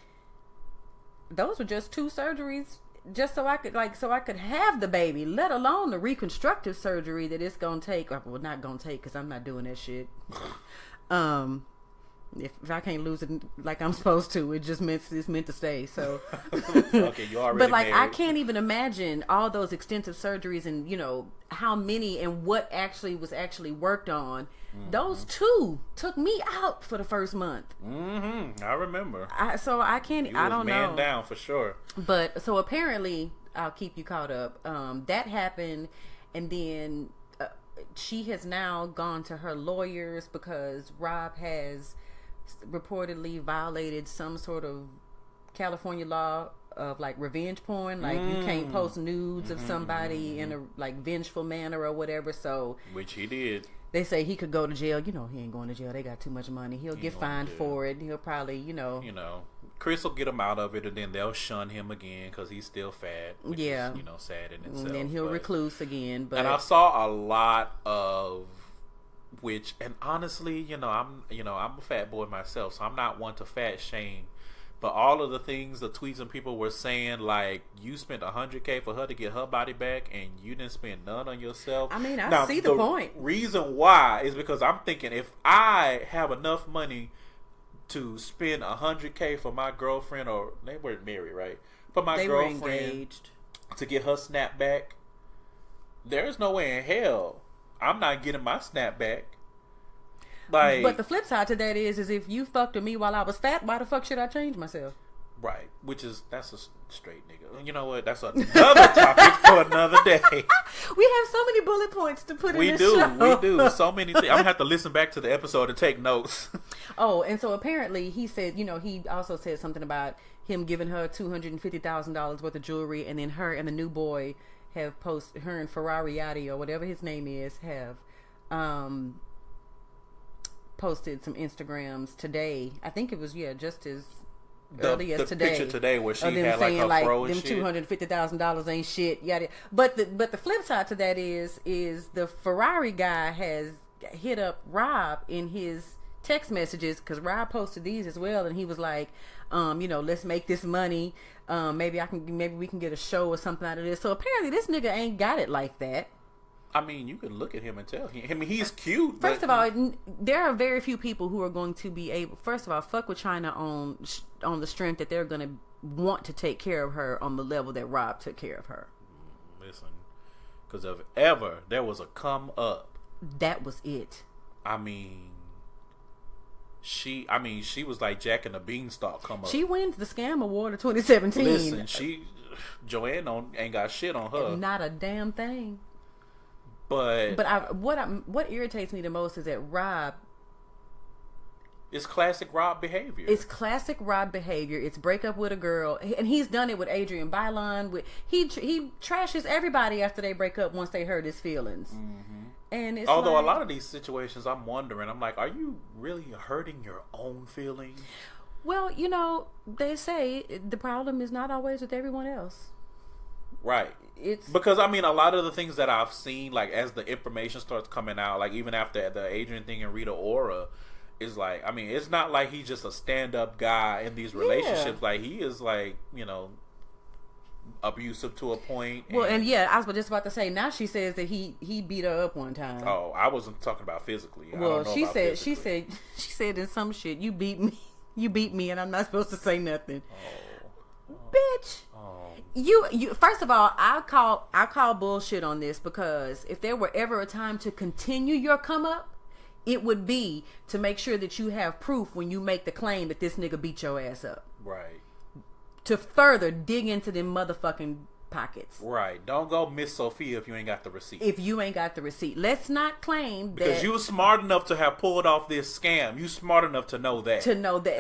those were just 2 surgeries just so I could have the baby, let alone the reconstructive surgery that it's gonna take. Well, not gonna take, because I'm not doing that shit. If I can't lose it like I'm supposed to, it's meant to stay. So, okay, you already. But like, married. I can't even imagine all those extensive surgeries and, you know, how many and what was actually worked on. Mm-hmm. Those 2 took me out for the first month. Mm-hmm. I remember. So I can't. I don't know. Man down for sure. But so apparently, I'll keep you caught up. That happened, and then she has now gone to her lawyers because Rob has reportedly violated some sort of California law of like revenge porn. Like, you can't post nudes of somebody in a like vengeful manner or whatever. So, which he did. They say he could go to jail. You know, he ain't going to jail. They got too much money. He'll get fined for it. He'll probably, you know, Chris will get him out of it, and then they'll shun him again because he's still fat. Which is, sad in itself. And then he'll recluse again. But and I saw a lot of. Which, and honestly, I'm a fat boy myself, so I'm not one to fat shame. But all of the things the tweets and people were saying, like, you spent $100K for her to get her body back, and you didn't spend none on yourself. I mean, I see the point. Reason why is because I'm thinking, if I have enough money to spend $100K for my girlfriend, or they weren't married, right? For my girlfriend were engaged, to get her snap back, there's no way in hell I'm not getting my snap back. Like, but the flip side to that is if you fucked with me while I was fat, why the fuck should I change myself? Right, that's a straight nigga. You know what? That's another topic for another day. We have so many bullet points to put in this show. We do. So many things. I'm gonna have to listen back to the episode and take notes. Oh, and so apparently he said, he also said something about him giving her $250,000 worth of jewelry, and then her and the new boy have posted, her and Ferrariati or whatever his name is, have posted some Instagrams today. I think it was just as early as today. The picture today where she them had saying, like her like, fro and them shit. $250,000 ain't shit. Yada. But the flip side to that is the Ferrari guy has hit up Rob in his text messages, because Rob posted these as well, and he was like, let's make this money. Maybe we can get a show or something out of this. So apparently this nigga ain't got it like that. I mean, you can look at him and tell. He's cute. First of all, there are very few people who are going to be able. First of all, fuck with China on the strength that they're going to want to take care of her on the level that Rob took care of her. Listen, Because if ever there was a come up, that was it. I mean, she was like Jack and the Beanstalk come up. She wins the Scam Award of 2017. Listen, Joanne ain't got shit on her. Not a damn thing. But what irritates me the most is that Rob. It's classic Rob behavior. It's break up with a girl, and he's done it with Adrian Bylon. He trashes everybody after they break up once they hurt his feelings. Mm-hmm. And it's although a lot of these situations, I'm wondering, I'm like, are you really hurting your own feelings? Well, they say the problem is not always with everyone else. Right. It's because a lot of the things that I've seen, like as the information starts coming out, like even after the Adrian thing and Rita Ora. Is like, it's not like he's just a stand-up guy in these relationships. Like he is like, abusive to a point. Well, and I was just about to say. Now she says that he beat her up one time. Oh, I wasn't talking about physically. Well, she said in some shit, you beat me, and I'm not supposed to say nothing. Bitch. You first of all, I call bullshit on this, because if there were ever a time to continue your come up, it would be to make sure that you have proof when you make the claim that this nigga beat your ass up. Right. To further dig into them motherfucking pockets. Right. Don't go Miss Sophia if you ain't got the receipt. Let's not claim that. Because you were smart enough to have pulled off this scam. You smart enough to know that.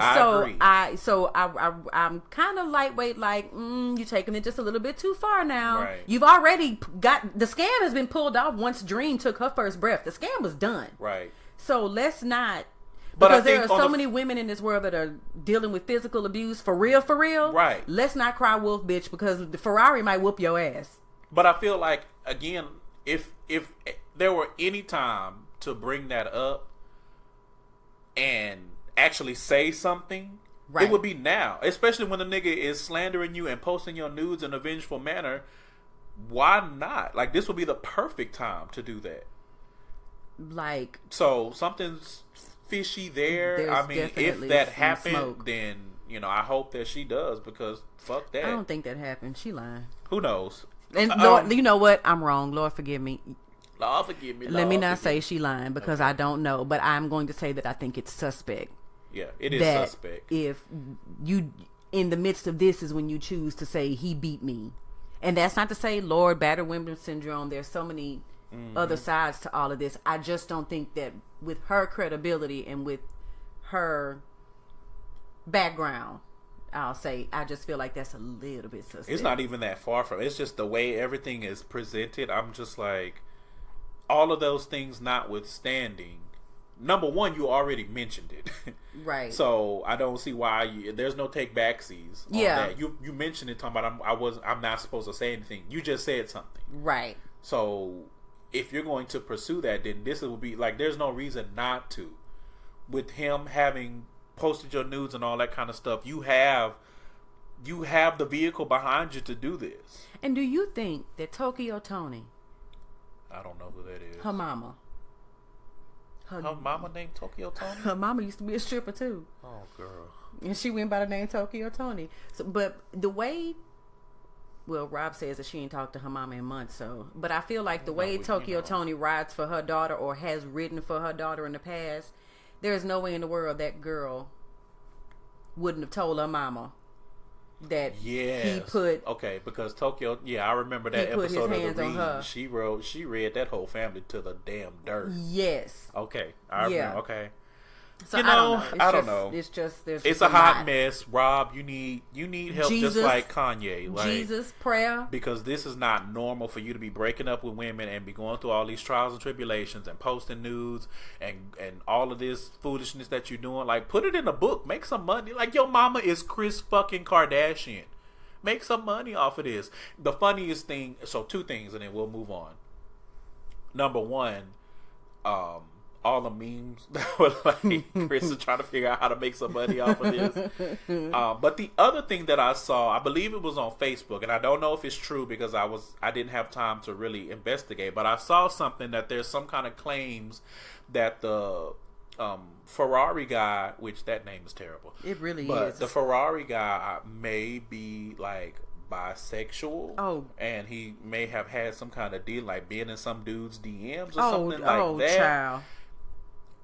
I agree. I'm kind of lightweight, like, you're taking it just a little bit too far now. Right. You've already got, the scam has been pulled off once Dream took her first breath. The scam was done. Right. So let's not, because there are so many women in this world that are dealing with physical abuse for real. Right. Let's not cry wolf, bitch, because the Ferrari might whoop your ass. But I feel like, again, if there were any time to bring that up and actually say something, it would be now. Especially when the nigga is slandering you and posting your nudes in a vengeful manner. Why not? Like, this would be the perfect time to do that. Like, so something's fishy there. If that happened, then I hope that she does, because fuck that. I don't think that happened. She lying. Who knows? And Lord, you know what? I'm wrong. Lord forgive me. Lord forgive me. Let me not say she lying, because I don't know, but I'm going to say that I think it's suspect. Yeah, it is suspect. If you, in the midst of this, is when you choose to say he beat me, and that's not to say Lord battered women syndrome. There's so many other sides to all of this. I just don't think that with her credibility and with her background, I'll say, I just feel like that's a little bit suspect. It's not even that far from it. It's just the way everything is presented. I'm just like, all of those things notwithstanding, number one, you already mentioned it. Right. So I don't see why there's no take backsies on that. You mentioned it, talking about I'm not supposed to say anything. You just said something. Right. So if you're going to pursue that, then this will be like, there's no reason not to. With him having posted your nudes and all that kind of stuff, you have the vehicle behind you to do this. And do you think that Tokyo Toni, I don't know who that is. Her mama named Tokyo Toni? Her mama used to be a stripper too. Oh, girl. And she went by the name Tokyo Toni. So, but the way, well, Rob says that she ain't talked to her mama in months, so, but I feel like the way Tokyo Toni rides for her daughter, or has ridden for her daughter in the past, there's no way in the world that girl wouldn't have told her mama that he put. Okay, because Tokyo, I remember that episode of The Read. She read that whole family to the damn dirt. Yes. Okay, I remember. Okay. So I don't know. It's just it's a hot mess. Rob, you need help, Jesus, just like Kanye. Like, Jesus, prayer. Because this is not normal for you to be breaking up with women and be going through all these trials and tribulations and posting nudes and all of this foolishness that you're doing. Like, put it in a book. Make some money. Like, your mama is Kris fucking Kardashian. Make some money off of this. The funniest thing, so two things, and then we'll move on. Number one, all the memes that were like, Kris is trying to figure out how to make some money off of this. But the other thing that I saw, I believe it was on Facebook, and I don't know if it's true because I didn't have time to really investigate, but I saw something that there's some kind of claims that the Ferrari guy, which that name is terrible. It really but is. The Ferrari guy may be like bisexual. Oh. And he may have had some kind of deal, like being in some dude's DMs or something like oh, that. Child.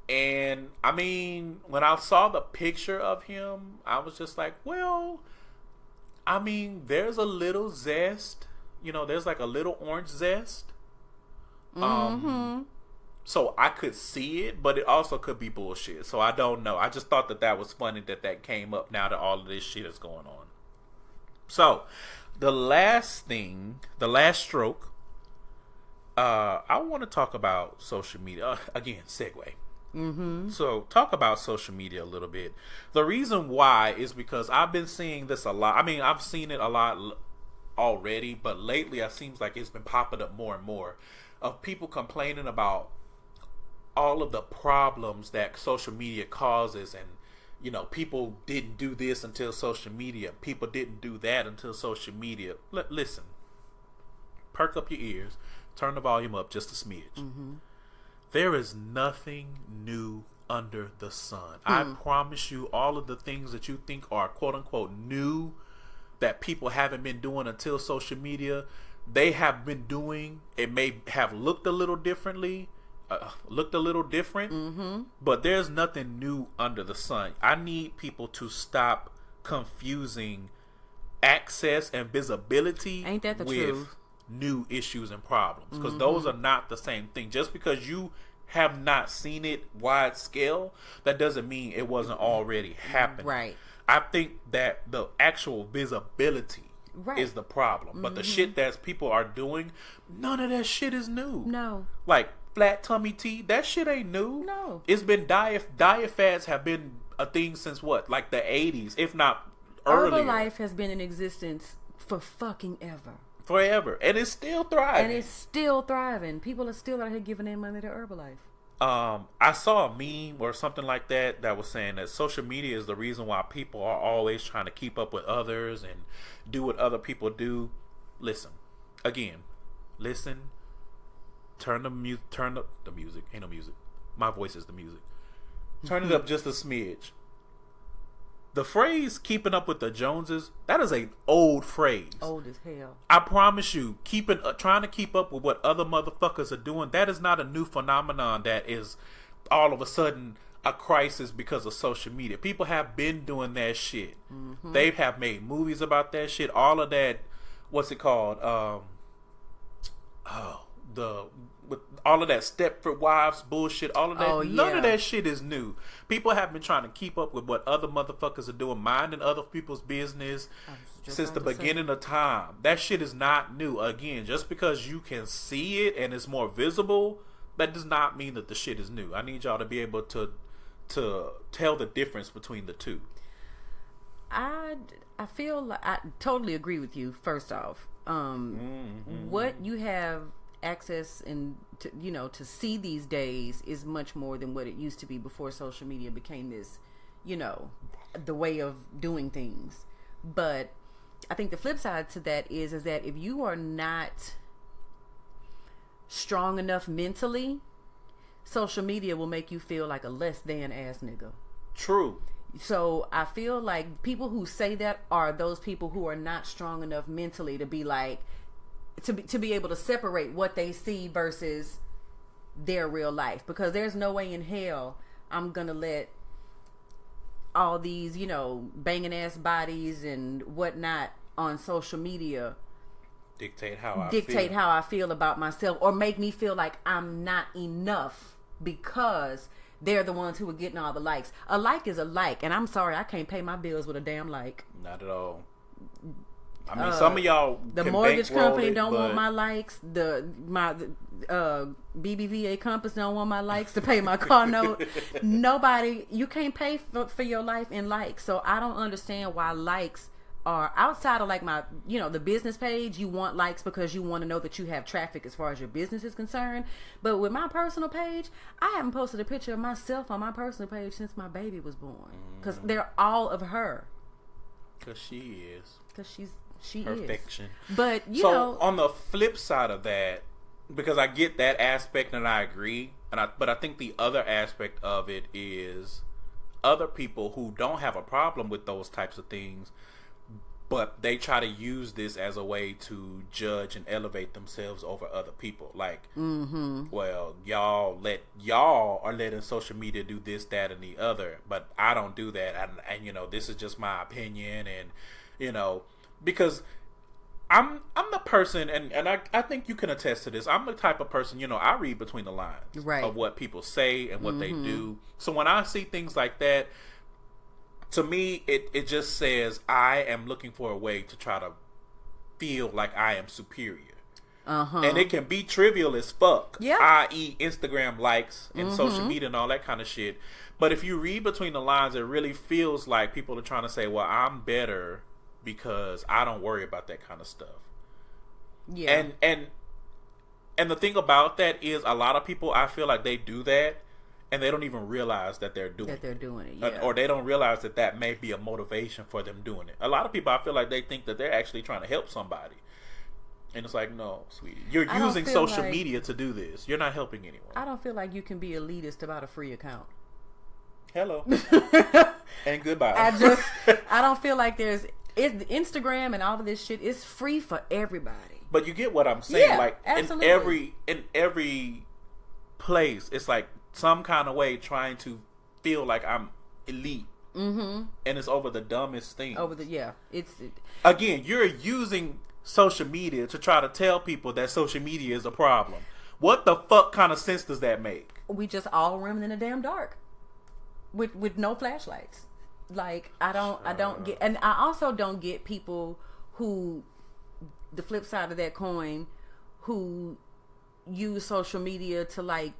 And I mean, when I saw the picture of him, I was just like, well, I mean, there's a little zest. You know, there's like a little orange zest. So I could see it, but it also could be bullshit. So I don't know. I just thought that was funny that came up now that all of this shit is going on. So the last stroke, I want to talk about social media. Again, segue. So talk about social media a little bit. The reason why is because I've been seeing this a lot. I mean, I've seen it a lot already, but lately it seems like it's been popping up more and more of people complaining about all of the problems that social media causes. And, you know, people didn't do this until social media. People didn't do that until social media. Listen, perk up your ears. Turn the volume up just a smidge. There is nothing new under the sun. I promise you, all of the things that you think are quote unquote new that people haven't been doing until social media, they have been doing. It may have looked a little different, but there's nothing new under the sun. I need people to stop confusing access and visibility Ain't that the with truth? New issues and problems, because those are not the same thing. Just because you have not seen it wide scale, that doesn't mean it wasn't already happening. Right. I think that the actual visibility is the problem. But the shit that people are doing, none of that shit is new. No. Like flat tummy tea, that shit ain't new. No. It's been diet fads have been a thing since what? Like the 80s, if not earlier. Herbalife has been in existence for fucking ever. Forever. And it's still thriving. People are still out here giving their money to Herbalife. I saw a meme or something like that was saying that social media is the reason why people are always trying to keep up with others and do what other people do. Listen. Turn up the music. Ain't no music. My voice is the music. Turn it up just a smidge. The phrase "keeping up with the Joneses," that is an old phrase. Old as hell. I promise you, trying to keep up with what other motherfuckers are doing, that is not a new phenomenon that is all of a sudden a crisis because of social media. People have been doing that shit. They have made movies about that shit. All of that, what's it called? With all of that Stepford Wives bullshit, all of that, none of that shit is new. People have been trying to keep up with what other motherfuckers are doing, minding other people's business since the beginning of time. That shit is not new. Again, just because you can see it and it's more visible, that does not mean that the shit is new. I need y'all to be able to tell the difference between the two. I feel like I totally agree with you. First off, what you have access and to see these days is much more than what it used to be before social media became this, the way of doing things. But I think the flip side to that is that if you are not strong enough mentally, social media will make you feel like a less than ass nigga. True. So I feel like people who say that are those people who are not strong enough mentally to be like, to be able to separate what they see versus their real life. Because there's no way in hell I'm gonna let all these, banging ass bodies and whatnot on social media dictate how I feel about myself, or make me feel like I'm not enough because they're the ones who are getting all the likes. A like is a like, and I'm sorry, I can't pay my bills with a damn like. Not at all. I mean, some of y'all, the mortgage company don't want my likes. My BBVA Compass don't want my likes to pay my car note. Nobody, you can't pay for your life in likes. So I don't understand why likes are outside of like my, the business page. You want likes because you want to know that you have traffic as far as your business is concerned. But with my personal page, I haven't posted a picture of myself on my personal page since my baby was born, because they're all of her. Because she is. Because she perfection. Is. But on the flip side of that, because I get that aspect and I agree, but I think the other aspect of it is other people who don't have a problem with those types of things but they try to use this as a way to judge and elevate themselves over other people. Like, well, y'all are letting social media do this, that, and the other, but I don't do that, and you know, this is just my opinion, and you know, because I'm the person, and I think you can attest to this. I'm the type of person, you know, I read between the lines of what people say and what they do. So when I see things like that, to me, it just says I am looking for a way to try to feel like I am superior. And it can be trivial as fuck, i.e. Instagram likes and social media and all that kind of shit. But if you read between the lines, it really feels like people are trying to say, well, I'm better because I don't worry about that kind of stuff. Yeah. And the thing about that is, a lot of people, I feel like they do that and they don't even realize that they're doing it. Yeah. Or they don't realize that may be a motivation for them doing it. A lot of people, I feel like they think that they're actually trying to help somebody. And it's like, no, sweetie. You're using social media to do this. You're not helping anyone. I don't feel like you can be elitist about a free account. Hello. And goodbye. I don't feel like Instagram and all of this shit is free for everybody. But you get what I'm saying. Yeah, like, absolutely. in every place, it's like some kind of way trying to feel like I'm elite. And it's over the dumbest thing. Again, you're using social media to try to tell people that social media is a problem. What the fuck kind of sense does that make? We just all running in the damn dark with no flashlights. Like, I don't get, and I also don't get people who, the flip side of that coin, who use social media to like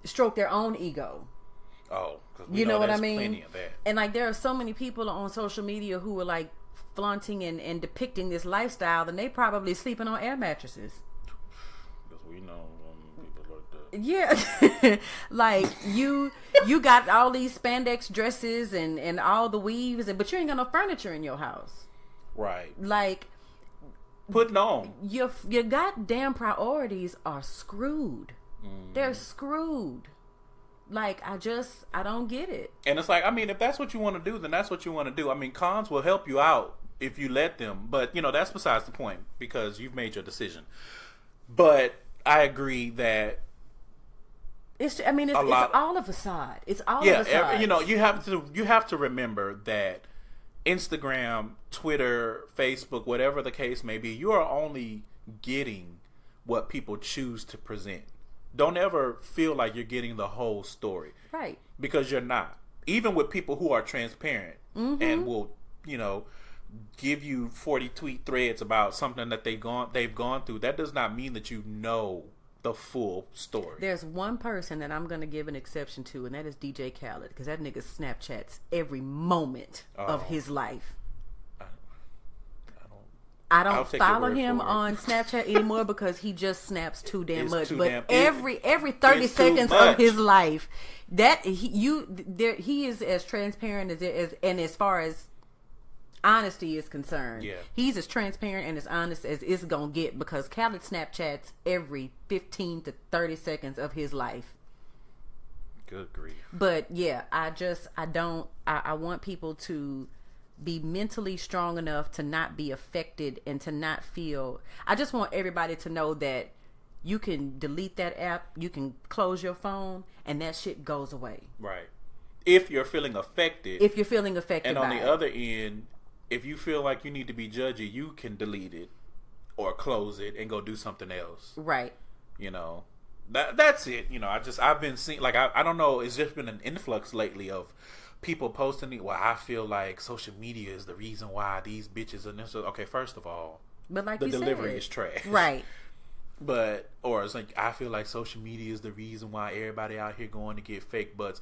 stroke their own ego. Oh, you know what I mean? Plenty of that. And like, there are so many people on social media who are like flaunting and depicting this lifestyle, and they probably sleeping on air mattresses. Because we know people like that. Yeah. Like, you got all these spandex dresses and all the weaves, but you ain't got no furniture in your house. Right. Like, putting on. Your goddamn priorities are screwed. They're screwed. Like, I don't get it. And it's like, I mean, if that's what you want to do, then that's what you want to do. I mean, cons will help you out if you let them. But, you know, that's besides the point, because you've made your decision. But I agree that it's all a facade. It's all a facade. You know, you have to remember that Instagram, Twitter, Facebook, whatever the case may be, you are only getting what people choose to present. Don't ever feel like you're getting the whole story. Right. Because you're not. Even with people who are transparent and will, you know, give you 40 tweet threads about something that they've gone through, that does not mean that you know the full story. There's one person that I'm going to give an exception to, and that is DJ Khaled, because that nigga Snapchats every moment of his life. I don't follow him on Snapchat anymore because he just snaps too damn much. But every 30 seconds of his life, that he is as transparent as far as honesty is concerned. Yeah. He's as transparent and as honest as it's gonna get, because Khaled Snapchats every 15 to 30 seconds of his life. Good grief. But yeah, I want people to be mentally strong enough to not be affected and to not feel. I just want everybody to know that you can delete that app, you can close your phone, and that shit goes away. Right. If you're feeling affected. And on the other end, if you feel like you need to be judgy, you can delete it or close it and go do something else. Right. You know, that's it. You know, I've been seeing, like, I don't know, it's just been an influx lately of people posting it. Well, I feel like social media is the reason why these bitches are necessary. Okay, first of all, but like the delivery is trash. Right. But, or it's like, I feel like social media is the reason why everybody out here going to get fake butts.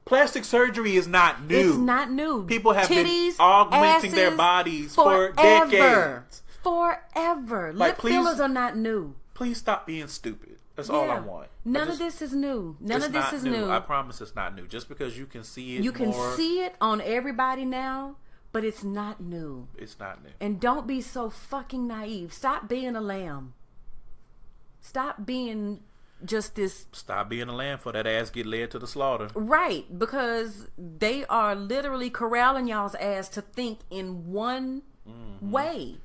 Plastic surgery is not new. It's not new. People have been augmenting their bodies for decades. Forever. Lip fillers are not new. Please stop being stupid. That's all I want. None of this is new. None of this is new. I promise it's not new. Just because you can see it, you can see it on everybody now, but it's not new. It's not new. And don't be so fucking naive. Stop being a lamb. Stop being just this. Stop being a lamb for that ass get led to the slaughter. Right, because they are literally corralling y'all's ass to think in one way.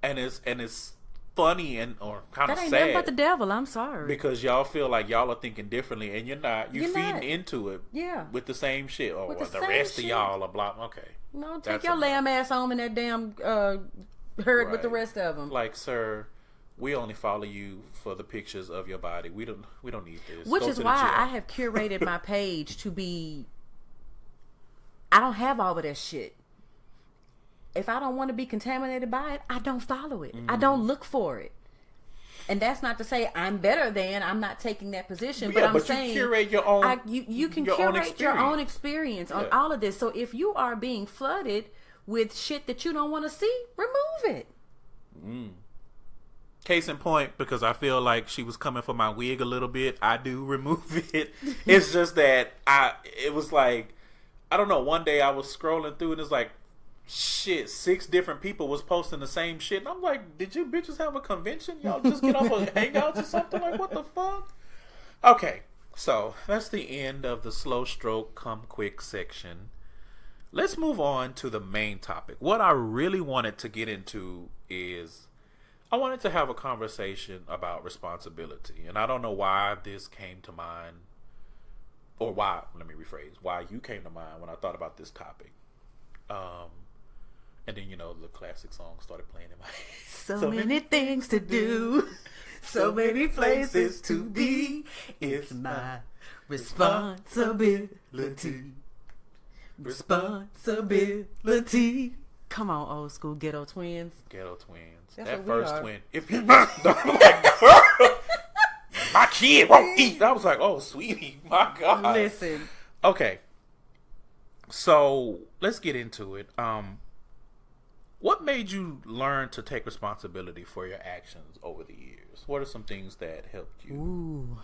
And it's funny or kind of sad. That ain't nothing but the devil. I'm sorry. Because y'all feel like y'all are thinking differently, and you're not. You're feeding into it. Yeah. With the same shit. Or the rest of y'all are blah. Okay. No, take your lamb ass home in that damn herd with the rest of them. Like, sir, we only follow you for the pictures of your body. We don't need this. Which is why I have curated my page to be. I don't have all of that shit. If I don't want to be contaminated by it, I don't follow it. I don't look for it. And that's not to say I'm better than. I'm not taking that position. But I'm saying you curate your own. You can curate your own experience on all of this. So if you are being flooded with shit that you don't want to see, remove it. Case in point, because I feel like she was coming for my wig a little bit, I do remove it. It's just that it was like, I don't know, one day I was scrolling through and it's like, shit, 6 different people was posting the same shit. And I'm like, did you bitches have a convention? Y'all just get off of Hangouts or something? Like, what the fuck? Okay, so that's the end of the slow stroke, come quick section. Let's move on to the main topic. What I really wanted to get into is I wanted to have a conversation about responsibility. And I don't know why this came to mind, or why you came to mind when I thought about this topic. And then, the classic song started playing in my head. So many things to do, so many places to be. It's my responsibility. Responsibility. Come on, old school ghetto twins. Ghetto twins. That's that first twin. If you like, girl, my kid won't eat. I was like, oh, sweetie, my God. Listen. Okay. So let's get into it. What made you learn to take responsibility for your actions over the years? What are some things that helped you?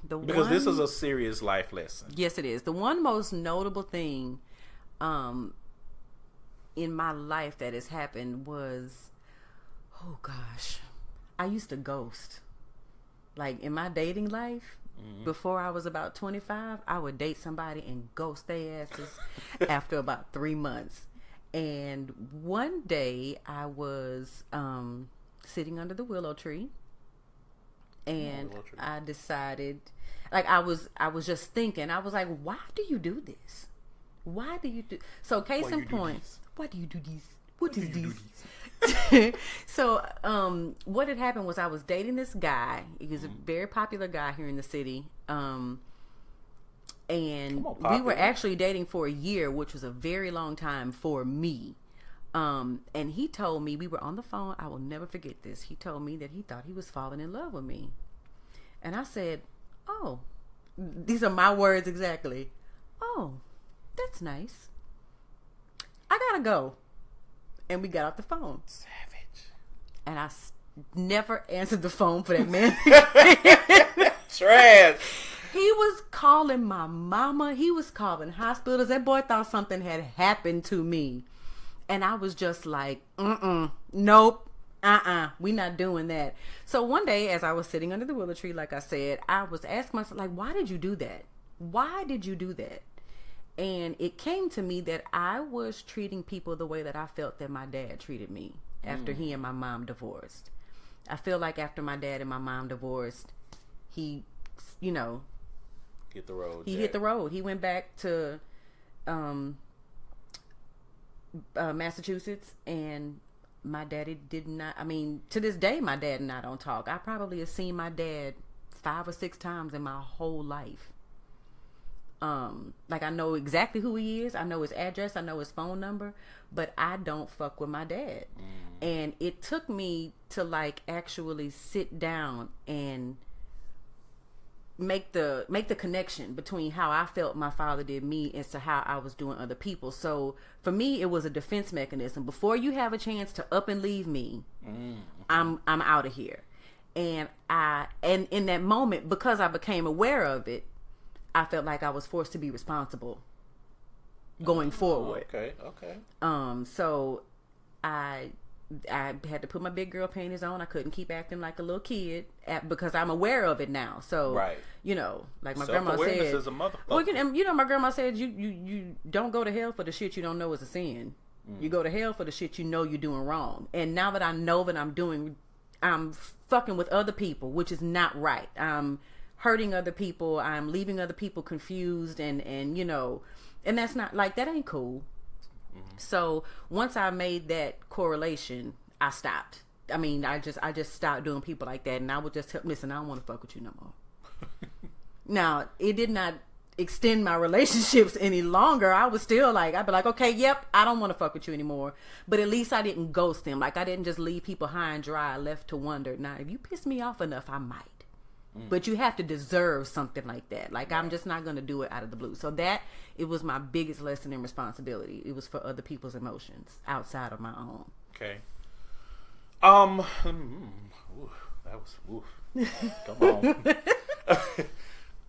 Because this is a serious life lesson. Yes, it is. The one most notable thing in my life that has happened was, oh gosh, I used to ghost. Like in my dating life, before I was about 25, I would date somebody and ghost their asses after about 3 months. And one day I was sitting under the willow tree, and I decided, like I was just thinking, I was like, why do you do this? Why do you do? So case in point, why do you do this? What is this? So what had happened was I was dating this guy. He was a very popular guy here in the city. And we were actually dating for a year, which was a very long time for me. And he told me, we were on the phone. I will never forget this. He told me that he thought he was falling in love with me. And I said, oh, these are my words exactly. Oh, that's nice. I gotta go. And we got off the phone. Savage. And I never answered the phone for that man. Trash. He was calling my mama. He was calling hospitals. That boy thought something had happened to me. And I was just like, nope, we not doing that. So one day, as I was sitting under the willow tree, like I said, I was asking myself, like, why did you do that? Why did you do that? And it came to me that I was treating people the way that I felt that my dad treated me after he and my mom divorced. I feel like after my dad and my mom divorced, he, hit the road. He hit the road. He went back to Massachusetts, and my daddy did not. I mean, to this day, my dad and I don't talk. I probably have seen my dad 5 or 6 times in my whole life. Like I know exactly who he is. I know his address. I know his phone number, but I don't fuck with my dad. And it took me to like actually sit down and make the connection between how I felt my father did me as to how I was doing other people. So for me, it was a defense mechanism. Before you have a chance to up and leave me, I'm out of here. And in that moment, because I became aware of it, I felt like I was forced to be responsible going forward. Okay. So I I had to put my big girl panties on. I couldn't keep acting like a little kid because I'm aware of it now. So, right. You know, like my grandma said, is a motherfucker. Well, you know, my grandma said, you don't go to hell for the shit you don't know is a sin. You go to hell for the shit you know you're doing wrong. And now that I know that I'm fucking with other people, which is not right. I'm hurting other people. I'm leaving other people confused, and you know, and that's not like, that ain't cool. So once I made that correlation, I stopped. I mean, I just stopped doing people like that, and I would just tell, listen, I don't want to fuck with you no more. Now, it did not extend my relationships any longer. I was still like, I'd be like, okay, yep, I don't want to fuck with you anymore. But at least I didn't ghost them. Like, I didn't just leave people high and dry, left to wonder. Now, if you piss me off enough, I might. But you have to deserve something like that. Like, I'm just not going to do it out of the blue. So it was my biggest lesson in responsibility. It was for other people's emotions outside of my own. Okay. That was, come on.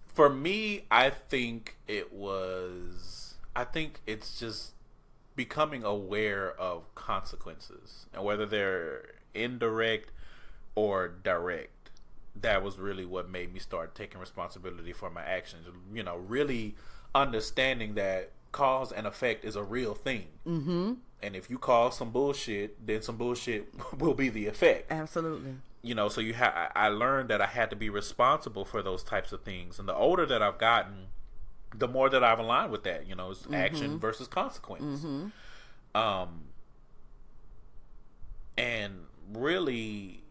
For me, I think it's just becoming aware of consequences, and whether they're indirect or direct. That was really what made me start taking responsibility for my actions. You know, really understanding that cause and effect is a real thing. Mm-hmm. And if you cause some bullshit, then some bullshit will be the effect. Absolutely. You know, so I learned that I had to be responsible for those types of things. And the older that I've gotten, the more that I've aligned with that. You know, it's action versus consequence. And really,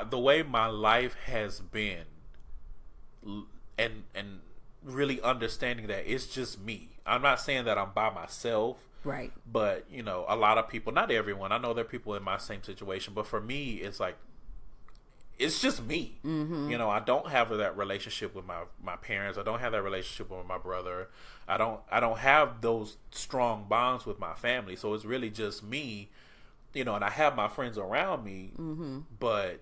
the way my life has been, and really understanding that it's just me. I'm not saying that I'm by myself, right? But you know, a lot of people, not everyone. I know there are people in my same situation, but for me, it's like it's just me. You know, I don't have that relationship with my parents. I don't have that relationship with my brother. I don't have those strong bonds with my family. So it's really just me. You know, and I have my friends around me, but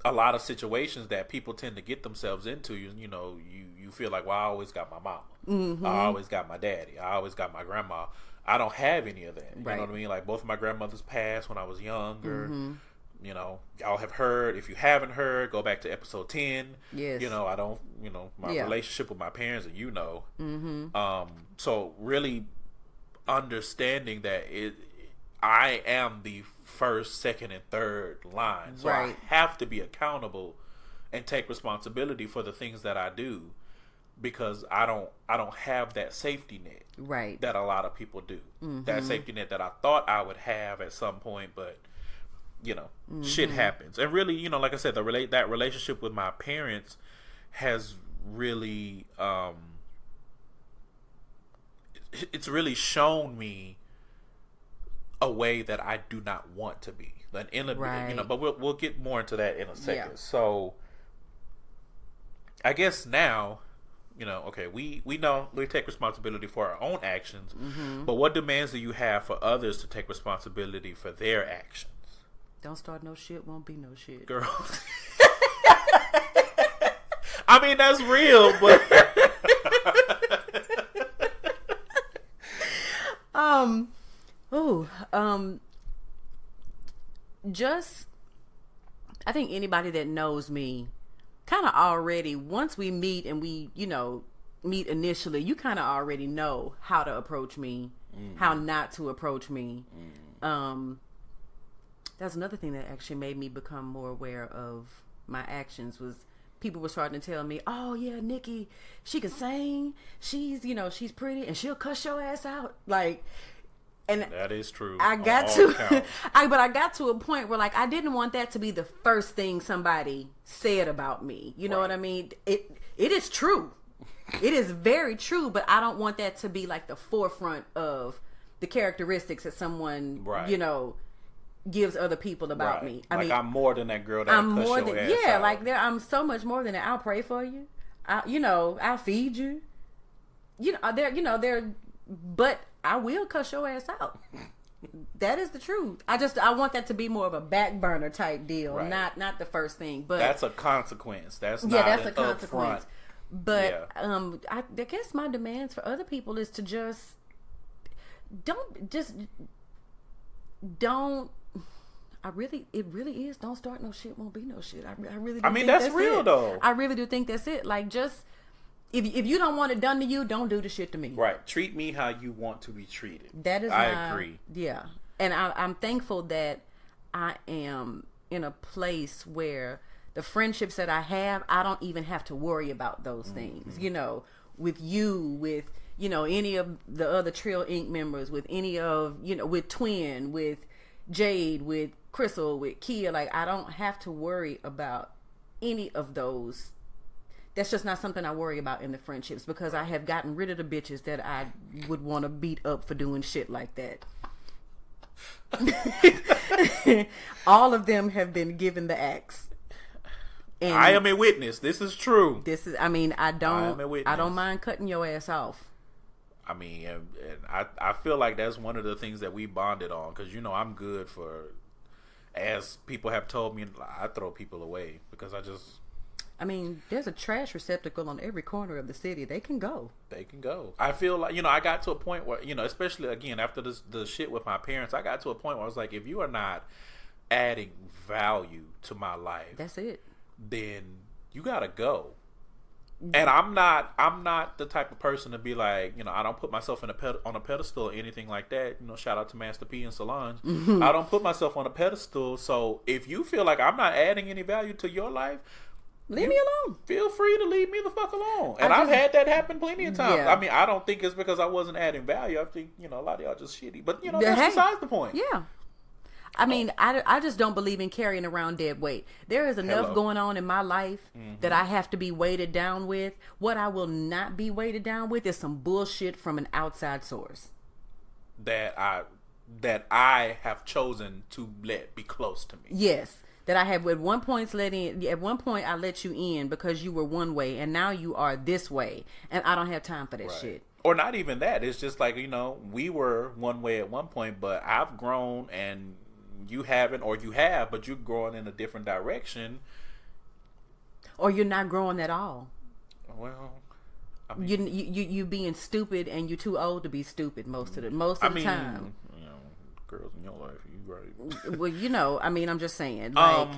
a lot of situations that people tend to get themselves into, you know, you feel like, well, I always got my mama. I always got my daddy. I always got my grandma. I don't have any of that. You know what I mean? Like, both of my grandmothers passed when I was younger. You know, y'all have heard. If you haven't heard, go back to episode 10. Yes. You know, I don't, you know, my relationship with my parents, and you know. So really understanding that I am the first, second, and third line. So I have to be accountable and take responsibility for the things that I do, because I don't have that safety net that a lot of people do. That safety net that I thought I would have at some point, but you know, shit happens. And really, you know, like I said, that relationship with my parents has really it's really shown me a way that I do not want to be. You know, but we'll get more into that in a second. Yeah. So I guess now, you know, okay, we know we take responsibility for our own actions, but what demands do you have for others to take responsibility for their actions? Don't start no shit, won't be no shit. Girl. I mean, that's real, but just, I think anybody that knows me kind of already, once we meet and we, you know, meet initially, you kind of already know how to approach me, how not to approach me. That's another thing that actually made me become more aware of my actions, was people were starting to tell me, oh yeah, Nikki, she can sing, she's, you know, she's pretty and she'll cuss your ass out. Like, and that is true. I got to, but I got to a point where, like, I didn't want that to be the first thing somebody said about me. You know what I mean? It is true. It is very true, but I don't want that to be like the forefront of the characteristics that someone, you know, gives other people about me. I mean, I'm more than that girl that I'm more than out. Like I'm so much more than that. I'll pray for you. You know, I'll feed you. You know, but I will cuss your ass out. That is the truth. I want that to be more of a back burner type deal, not the first thing. But that's a consequence. That's a consequence. Upfront. But I guess my demands for other people is to just don't. It really is. Don't start no shit, won't be no shit. I really. I mean, that's real though. I really do think that's it. Like, just if you don't want it done to you, don't do the shit to me. Right. Treat me how you want to be treated. That is. I agree. Yeah, and I'm thankful that I am in a place where the friendships that I have, I don't even have to worry about those things. You know, with you, with any of the other Trill Inc. members, with any of with Twin, with Jade, with Crystal, with Kia, like I don't have to worry about any of those. That's just not something I worry about in the friendships, because I have gotten rid of the bitches that I would want to beat up for doing shit like that. All of them have been given the axe. And I am a witness. This is true. I don't mind cutting your ass off. I mean, and I feel like that's one of the things that we bonded on, because I'm good for, as people have told me, I throw people away because there's a trash receptacle on every corner of the city. They can go. I feel like, I got to a point where, especially again after the shit with my parents, I got to a point where I was like, if you are not adding value to my life, that's it. Then you gotta go. And I'm not the type of person to be like, I don't put myself on a pedestal or anything like that. Shout out to Master P and Solange. I don't put myself on a pedestal. So if you feel like I'm not adding any value to your life, leave me alone. Feel free to leave me the fuck alone. And I've had that happen plenty of times. Yeah. I mean, I don't think it's because I wasn't adding value. I think, a lot of y'all just shitty. But, that's besides the point. Yeah. I just don't believe in carrying around dead weight. There is enough going on in my life that I have to be weighted down with. What I will not be weighted down with is some bullshit from an outside source that I have chosen to let be close to me. Yes, that I have at one point I let you in because you were one way, and now you are this way, and I don't have time for that shit. Or not even that. It's just like, we were one way at one point, but I've grown and you haven't, or you have, but you're growing in a different direction, or you're not growing at all. Well, I mean, you being stupid, and you're too old to be stupid most of the time. Girls in your life, you right. Well, I'm just saying. Like,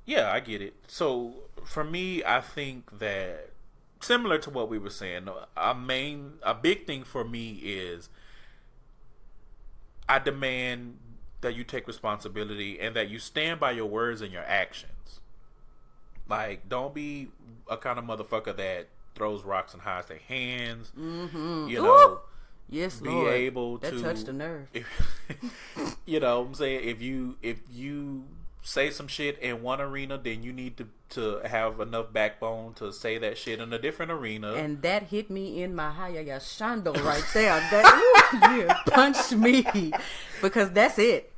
yeah, I get it. So for me, I think that similar to what we were saying, a big thing for me is I demand that you take responsibility and that you stand by your words and your actions. Like, don't be a kind of motherfucker that throws rocks and hides their hands. Mm-hmm. Yes, be Lord. able to. That touched the nerve. You know what I'm saying? If you say some shit in one arena, then you need to have enough backbone to say that shit in a different arena. And that hit me in my hayaya shando right there. That punched me, because that's it.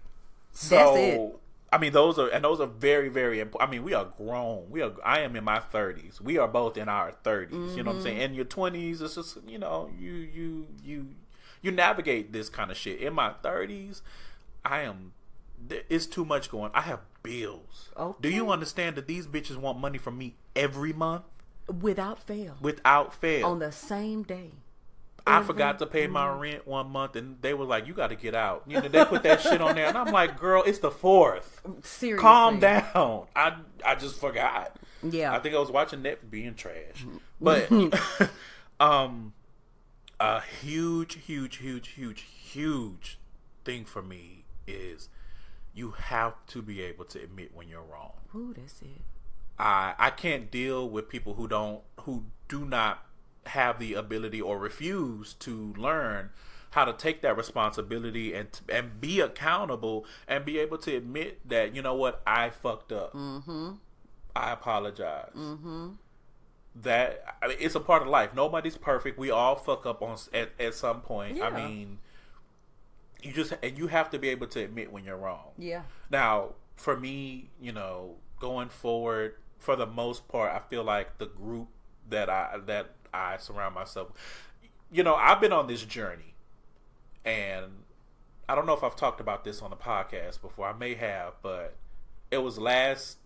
That's it. I mean, those are very, very important. I mean, we are grown. I am in my 30s. We are both in our 30s. Mm-hmm. You know what I'm saying? In your 20s, it's just, you navigate this kind of shit. In my 30s, it's too much going. I have bills. Okay. Do you understand that these bitches want money from me every month? Without fail. On the same day. I forgot to pay my rent one month, and they were like, "You got to get out." They put that shit on there, and I'm like, "Girl, it's the 4th. Seriously, calm down." I just forgot. Yeah, I think I was watching Netflix being trash. But a huge thing for me is you have to be able to admit when you're wrong. Ooh, that's it. I can't deal with people who do not have the ability or refuse to learn how to take that responsibility and be accountable and be able to admit that, you know what, I fucked up. Mm-hmm. I apologize. Mm-hmm. It's a part of life. Nobody's perfect. We all fuck up at some point. Yeah. I mean, you have to be able to admit when you're wrong. Yeah. Now, for me, going forward, for the most part, I feel like the group that I surround myself. I've been on this journey, and I don't know if I've talked about this on the podcast before. I may have, but it was last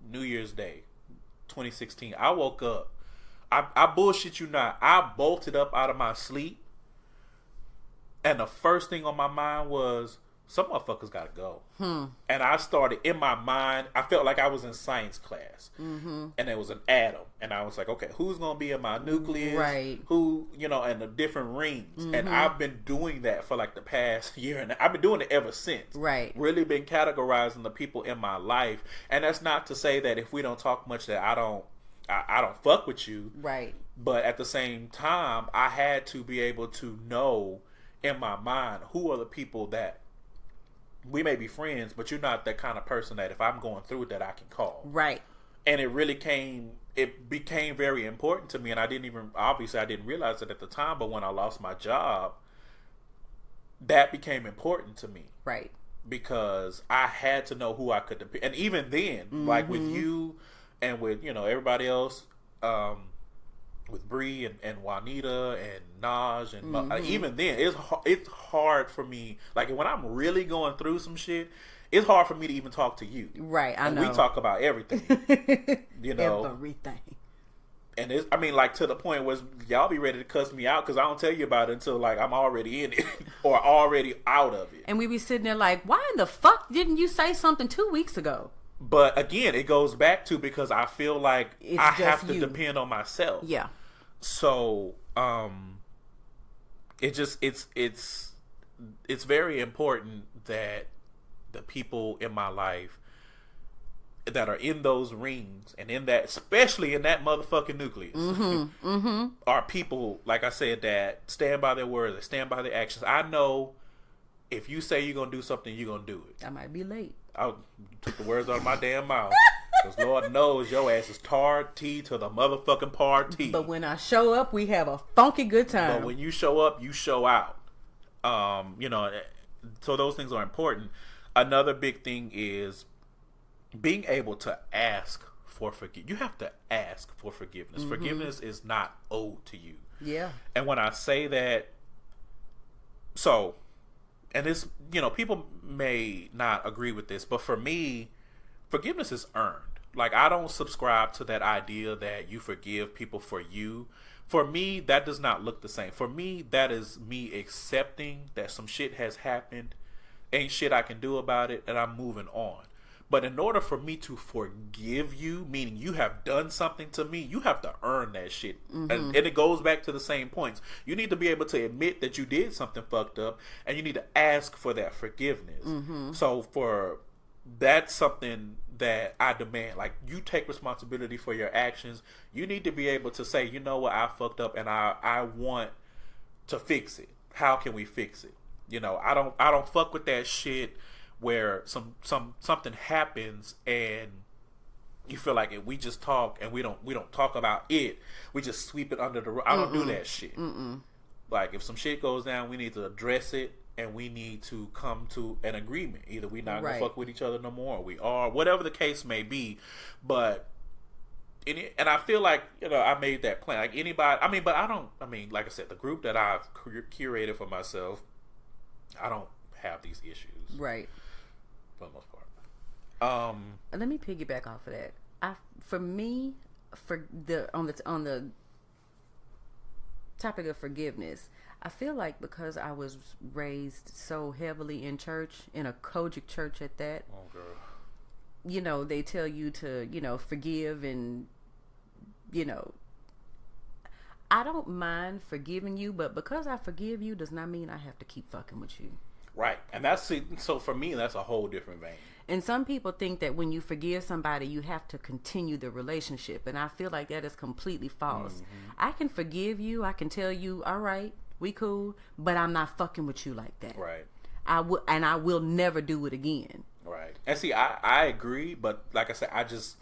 New Year's Day, 2016. I woke up. I bullshit you not. I bolted up out of my sleep, And the first thing on my mind was, some motherfuckers gotta go. And I started, in my mind, I felt like I was in science class. And there was an atom. And I was like, okay, who's gonna be in my nucleus? Right. Who, and the different rings. And I've been doing that for like the past year. And I've been doing it ever since. Right. Really been categorizing the people in my life. And that's not to say that if we don't talk much that I don't fuck with you. Right. But at the same time, I had to be able to know in my mind who are the people that we may be friends, but you're not that kind of person that if I'm going through it that I can call. Right. And it became very important to me, and I didn't realize it at the time, but when I lost my job, that became important to me. Right. Because I had to know who I could depend. And even then, like with you and with, everybody else, with Bree and Juanita and Naj and even then, it's hard for me. Like when I'm really going through some shit, it's hard for me to even talk to you. Right, I know. We talk about everything. Everything. And it's, like to the point where y'all be ready to cuss me out because I don't tell you about it until like I'm already in it or already out of it. And we be sitting there like, why in the fuck didn't you say something 2 weeks ago? But again, it goes back to because I feel like I have to depend on myself. Yeah. So, it's very important that the people in my life that are in those rings and in that, especially in that motherfucking nucleus, are people, like I said, that stand by their words, that stand by their actions. I know if you say you're going to do something, you're going to do it. I might be late. I took the words out of my damn mouth. Because Lord knows your ass is to the motherfucking party. But when I show up, we have a funky good time. But when you show up, you show out. So those things are important. Another big thing is being able to ask for forgiveness. You have to ask for forgiveness. Forgiveness is not owed to you. Yeah. And when I say that, and this, people may not agree with this, but for me, forgiveness is earned. Like, I don't subscribe to that idea that you forgive people for you. For me, that does not look the same. For me, that is me accepting that some shit has happened, ain't shit I can do about it, and I'm moving on. But in order for me to forgive you, meaning you have done something to me, you have to earn that shit. And it goes back to the same points. You need to be able to admit that you did something fucked up, and you need to ask for that forgiveness. So that's something that I demand. Like, you take responsibility for your actions. You need to be able to say, you know what, I fucked up, and I want to fix it. How can we fix it? I don't fuck with that shit where something happens and you feel like if we just talk and we don't talk about it, we just sweep it under the rug. I don't do that shit. Like, if some shit goes down, we need to address it and we need to come to an agreement. Either we not gonna fuck with each other no more, or we are, whatever the case may be. But and I feel like I made that plan. Like anybody, but I don't. Like I said, the group that I've curated for myself, I don't have these issues. Right. For the most part. Let me piggyback off of that. On the topic of forgiveness, I feel like because I was raised so heavily in church, in a Kojic church at that. Oh, girl. They tell you to, forgive and, I don't mind forgiving you, but because I forgive you does not mean I have to keep fucking with you. Right. And so for me, that's a whole different vein. And some people think that when you forgive somebody, you have to continue the relationship. And I feel like that is completely false. I can forgive you. I can tell you, all right, we cool, but I'm not fucking with you like that. Right. I will never do it again. Right. And see, I agree, but like I said,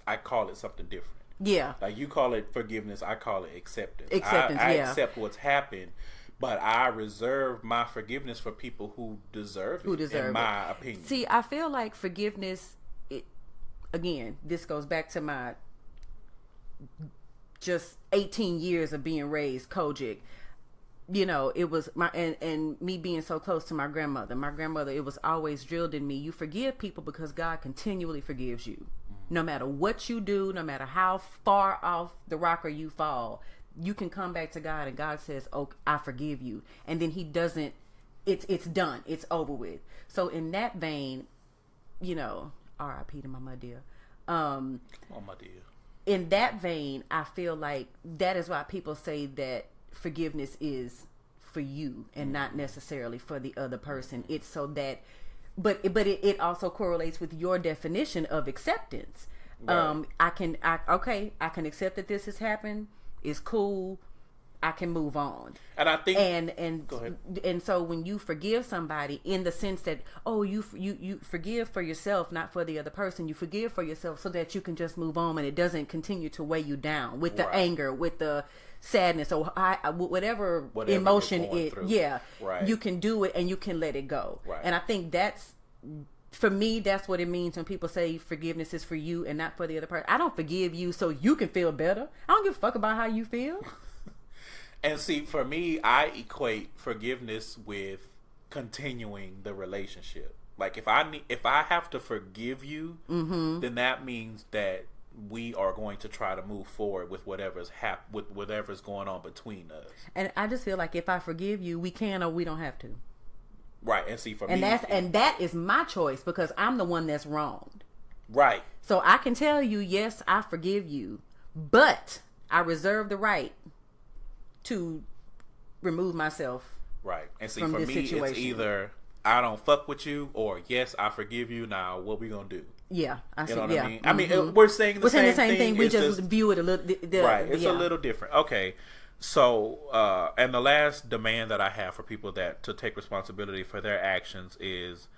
I call it something different. Yeah. Like, you call it forgiveness, I call it acceptance. I accept what's happened, but I reserve my forgiveness for people who deserve it, in my opinion. See, I feel like forgiveness, again, this goes back to my just 18 years of being raised Kojic. It was and me being so close to my grandmother. My grandmother, it was always drilled in me, you forgive people because God continually forgives you. No matter what you do, no matter how far off the rocker you fall, you can come back to God and God says, oh, I forgive you. And then he doesn't it's done. It's over with. So in that vein, R.I.P. to my dear. Come on, my dear. In that vein, I feel like that is why people say that forgiveness is for you and not necessarily for the other person. It's so that, but it also correlates with your definition of acceptance. Right. I can accept that this has happened. It's cool. I can move on. And I think and go ahead. And so when you forgive somebody, in the sense that you forgive for yourself, not for the other person. You forgive for yourself so that you can just move on, and it doesn't continue to weigh you down with the anger, with the sadness, or whatever emotion it. Yeah, right. You can do it and you can let it go. Right. And I think that's, for me, that's what it means when people say forgiveness is for you and not for the other person. I don't forgive you so you can feel better. I don't give a fuck about how you feel. And see, for me, I equate forgiveness with continuing the relationship. Like if I have to forgive you, then that means that we are going to try to move forward with whatever's going on between us. And I just feel like if I forgive you, we can or we don't have to. Right. And see, for me, that is my choice, because I'm the one that's wronged. Right. So I can tell you, yes, I forgive you, but I reserve the right to remove myself. Right. And see, for me, situation. It's either I don't fuck with you, or yes, I forgive you. Now, what we gonna do? Yeah, I see. You know what I mean? I mean, we're saying the same thing. We just view it a little right. It's a little different. Okay. So, and the last demand that I have for people to take responsibility for their actions is,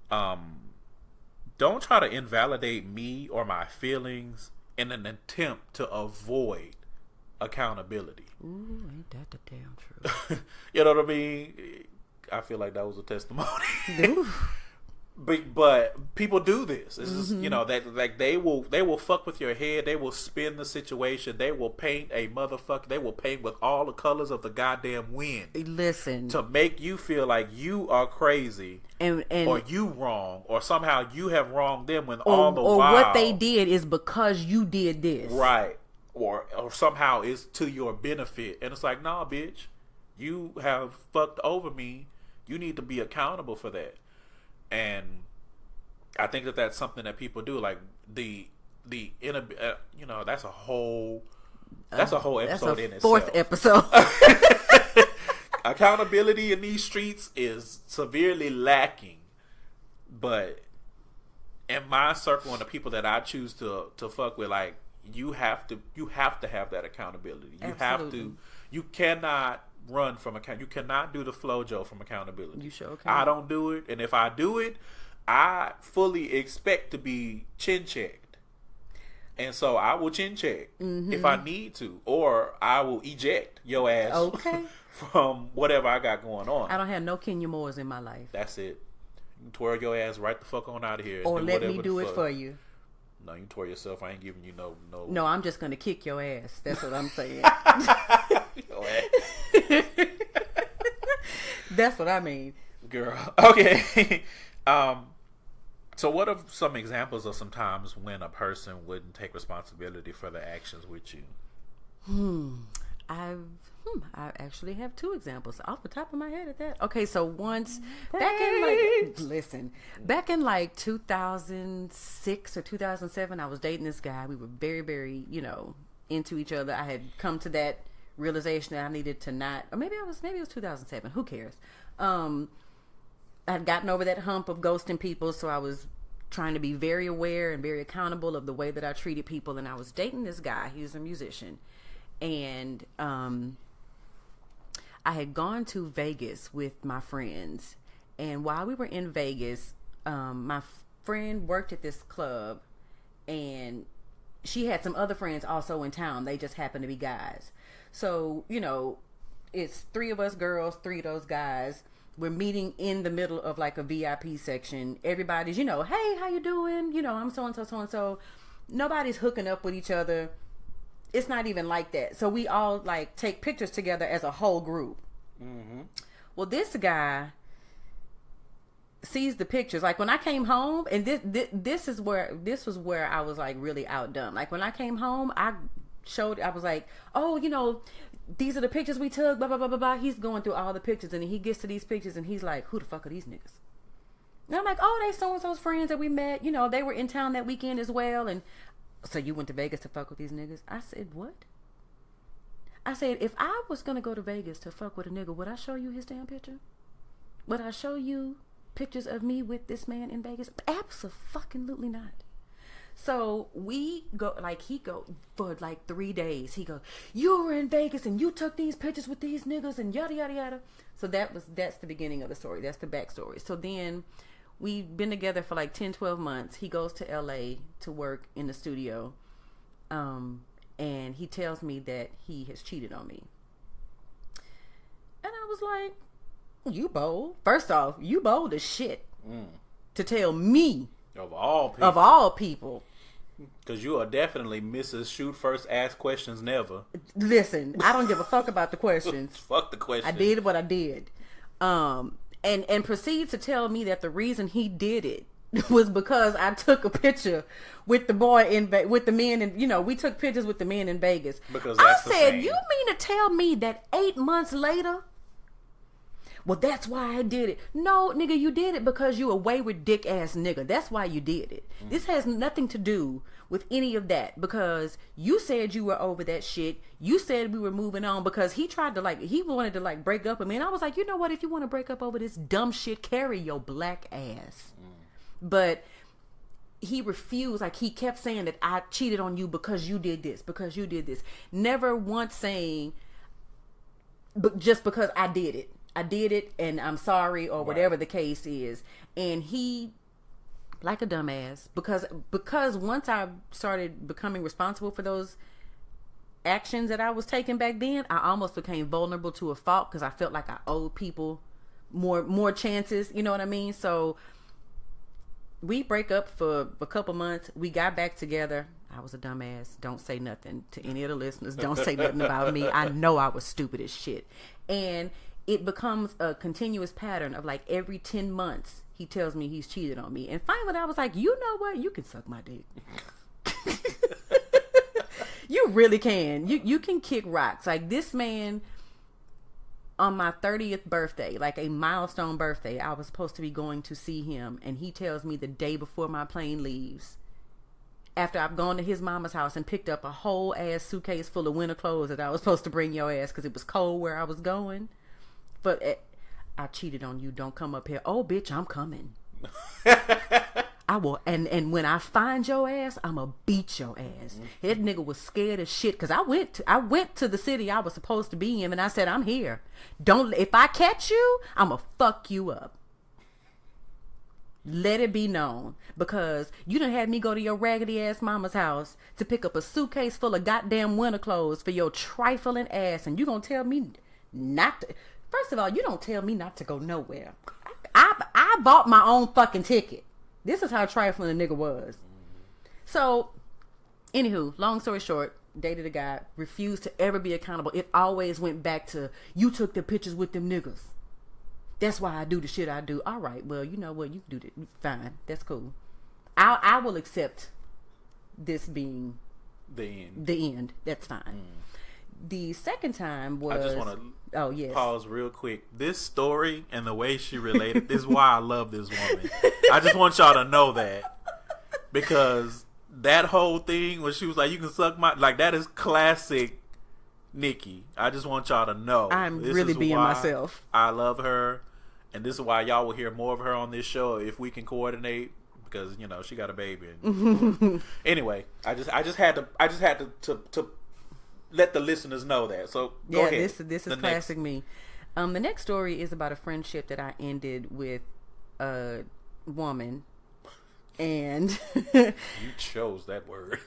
don't try to invalidate me or my feelings in an attempt to avoid accountability. Ooh, ain't that the damn truth? You know what I mean? I feel like that was a testimony. But people do this. It's just, that like they will fuck with your head. They will spin the situation. They will paint a motherfucker. They will paint with all the colors of the goddamn wind. Listen, to make you feel like you are crazy and or you wrong, or somehow you have wronged them, when all the while, what they did is because you did this, right? Or somehow it's to your benefit. And it's like, nah, bitch, you have fucked over me. You need to be accountable for that. And I think that that's something that people do. Like that's a whole episode in itself. Fourth episode. Accountability in these streets is severely lacking. But in my circle and the people that I choose to fuck with, like, you have to have that accountability. You cannot run from account. You cannot do the FloJo from accountability. You sure can. I don't do it, and if I do it, I fully expect to be chin checked, and so I will chin check if I need to, or I will eject your ass from whatever I got going on. I don't have no Kenya Moores in my life. That's it. You can twirl your ass right the fuck on out of here, or let me do it for you. No, you twirl yourself. I ain't giving you no. No, I'm just gonna kick your ass. That's what I'm saying. That's what I mean, girl. Okay. So what are some examples of some times when a person wouldn't take responsibility for their actions with you? I actually have two examples off the top of my head at that. Okay, so once back in like 2006 or 2007, I was dating this guy. We were very, very, into each other. I had come to that realization that I needed to not, or maybe it was 2007. Who cares? I had gotten over that hump of ghosting people, so I was trying to be very aware and very accountable of the way that I treated people. And I was dating this guy. He was a musician, and I had gone to Vegas with my friends, and while we were in Vegas, my friend worked at this club, and she had some other friends also in town. They just happened to be guys. So, it's 3 of us girls, 3 of those guys. We're meeting in the middle of like a VIP section. Everybody's, hey, how you doing? I'm so-and-so, so-and-so. Nobody's hooking up with each other. It's not even like that. So we all like take pictures together as a whole group. Mm-hmm. Well, this guy sees the pictures. Like when I came home, and this was where I was like really outdone. Like when I came home, I was like, oh, these are the pictures we took, blah, blah, blah, blah, blah. He's going through all the pictures, and he gets to these pictures, and he's like, who the fuck are these niggas? And I'm like, oh, they so-and-so's friends that we met. You know, they were in town that weekend as well. And so you went to Vegas to fuck with these niggas? I said, what? I said, if I was going to go to Vegas to fuck with a nigga, would I show you his damn picture? Would I show you pictures of me with this man in Vegas? Abso-fucking-lutely not. So we go, like, he go for like 3 days. He goes, you were in Vegas and you took these pictures with these niggas and yada, yada, yada. So that's the beginning of the story. That's the backstory. So then we've been together for like 10, 12 months. He goes to LA to work in the studio. And he tells me that he has cheated on me. And I was like, you bold. First off, you bold as shit to tell me. Of all people. Of all people. Because you are definitely Mrs. Shoot First, Ask Questions Never. Listen, I don't give a fuck about the questions. Fuck the questions. I did what I did. And proceeds to tell me that the reason he did it was because I took a picture with the boy with the men, and we took pictures with the men in Vegas. Because that's I said, you mean to tell me that 8 months later? Well, that's why I did it. No, nigga, you did it because you a wayward dick ass nigga. That's why you did it. This has nothing to do with any of that, because you said you were over that shit. You said we were moving on, because he wanted to break up with me. And I was like, you know what? If you want to break up over this dumb shit, carry your black ass. But he refused. Like, he kept saying that I cheated on you because you did this, because you did this. Never once saying, but just because I did it. I did it and I'm sorry, or whatever the case is. And he, like a dumbass, because once I started becoming responsible for those actions that I was taking back then, I almost became vulnerable to a fault, because I felt like I owed people more chances. You know what I mean? So we break up for a couple months. We got back together. I was a dumbass. Don't say nothing to any of the listeners. Don't say nothing about me. I know I was stupid as shit. And it becomes a continuous pattern of like every 10 months he tells me he's cheated on me. And finally I was like, you know what? You can suck my dick. You really can. You can kick rocks. Like, this man, on my 30th birthday, like a milestone birthday, I was supposed to be going to see him, and he tells me the day before my plane leaves, after I've gone to his mama's house and picked up a whole ass suitcase full of winter clothes that I was supposed to bring your ass because it was cold where I was going. But I cheated on you. Don't come up here. Oh, bitch, I'm coming. I will. And when I find your ass, I'm going to beat your ass. That nigga was scared as shit, because I went to the city I was supposed to be in, and I said, I'm here. If I catch you, I'm going to fuck you up. Let it be known, because you done had me go to your raggedy ass mama's house to pick up a suitcase full of goddamn winter clothes for your trifling ass, and you gonna tell me not to. First of all, you don't tell me not to go nowhere. I bought my own fucking ticket. This is how trifling the nigga was. So, anywho, long story short, dated a guy, refused to ever be accountable. It always went back to, you took the pictures with them niggas. That's why I do the shit I do. All right, well, you know what? You can do that. Fine. That's cool. I will accept this being the end. That's fine. The second time was... I just want to pause real quick. This story and the way she related, this is why I love this woman. I just want y'all to know that. Because that whole thing when she was like, you can suck my... Like, that is classic Nikki. I just want y'all to know. I'm really being myself. I love her. And this is why y'all will hear more of her on this show if we can coordinate. Because, she got a baby. Anyway, I just had to let the listeners know that. So go ahead. This is classic me. The next story is about a friendship that I ended with a woman, and you chose that word.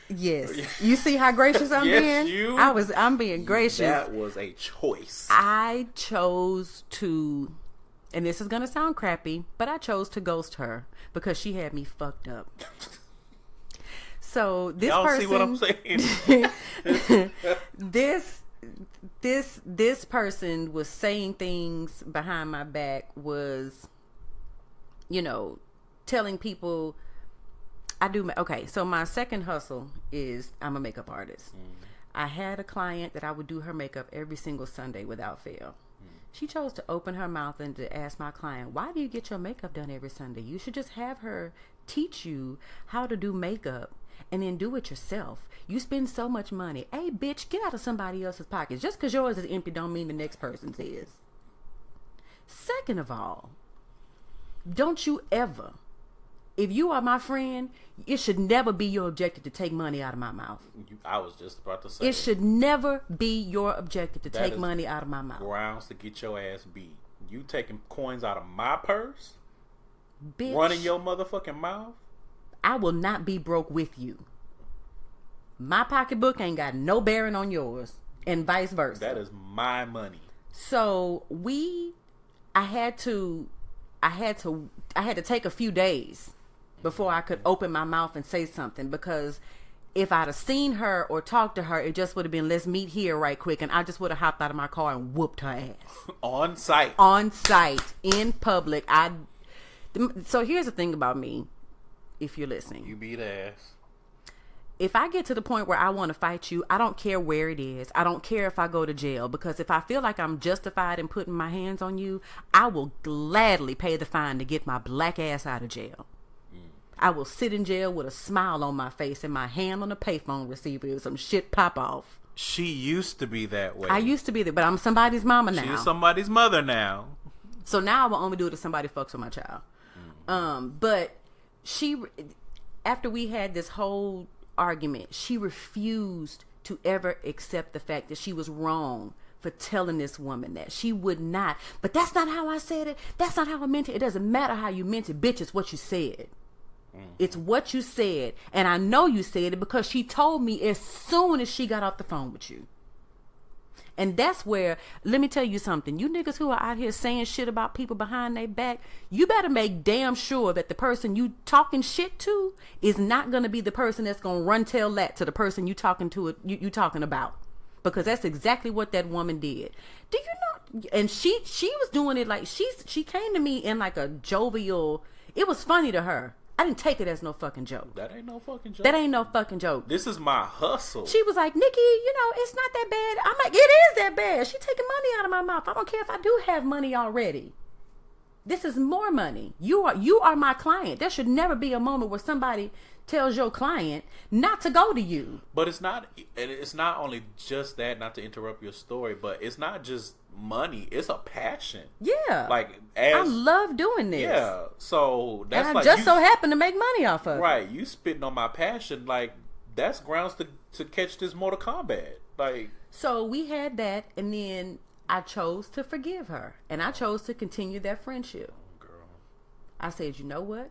Yes, you see how gracious I'm being. I'm being gracious. That was a choice. I chose to, and this is gonna sound crappy, but I chose to ghost her because she had me fucked up. So this Y'all person, see what I'm saying? this person was saying things behind my back, was, telling people so my second hustle is I'm a makeup artist. I had a client that I would do her makeup every single Sunday without fail. She chose to open her mouth and to ask my client, why do you get your makeup done every Sunday? You should just have her teach you how to do makeup and then do it yourself. You spend so much money. Hey, bitch, get out of somebody else's pockets. Just because yours is empty don't mean the next person's is. Second of all, don't you ever, if you are my friend, it should never be your objective to take money out of my mouth. I was just about to say. It should never be your objective to take money out of my mouth. Grounds to get your ass beat. You taking coins out of my purse? Bitch, running your motherfucking mouth? I will not be broke with you. My pocketbook ain't got no bearing on yours, and vice versa. That is my money. So I had to take a few days before I could open my mouth and say something, because if I'd have seen her or talked to her, it just would have been, let's meet here right quick, and I just would have hopped out of my car and whooped her ass. On site, in public. So here's the thing about me, if you're listening. You beat ass. If I get to the point where I want to fight you, I don't care where it is. I don't care if I go to jail, because if I feel like I'm justified in putting my hands on you, I will gladly pay the fine to get my black ass out of jail. I will sit in jail with a smile on my face and my hand on a payphone receiver if some shit pop off. She used to be that way. I used to be there, but I'm somebody's mama now. She's somebody's mother now. So now I will only do it if somebody fucks with my child. But she, after we had this whole argument, she refused to ever accept the fact that she was wrong for telling this woman that. She would not. But that's not how I said it. That's not how I meant it. It doesn't matter how you meant it, bitch. It's what you said. It's what you said. And I know you said it because she told me as soon as she got off the phone with you. And that's where, let me tell you something. You niggas who are out here saying shit about people behind their back, you better make damn sure that the person you talking shit to is not going to be the person that's going to run tell that to the person you talking to, you talking about. Because that's exactly what that woman did. Do you know? And she was doing it like, she came to me in like a jovial, it was funny to her. I didn't take it as no fucking joke. That ain't no fucking joke. That ain't no fucking joke. This is my hustle. She was like, Nikki, it's not that bad. I'm like, it is that bad. She taking money out of my mouth. I don't care if I do have money already. This is more money. You are my client. There should never be a moment where somebody tells your client not to go to you. But it's not only just that, not to interrupt your story, but it's not just money, it's a passion. Yeah. Like, I love doing this. Yeah. So that's, and I like, just so happen to make money off of it. Right. You spitting on my passion, like, that's grounds to catch this Mortal Kombat. Like, so we had that, and then I chose to forgive her, and I chose to continue that friendship. Girl. I said, you know what?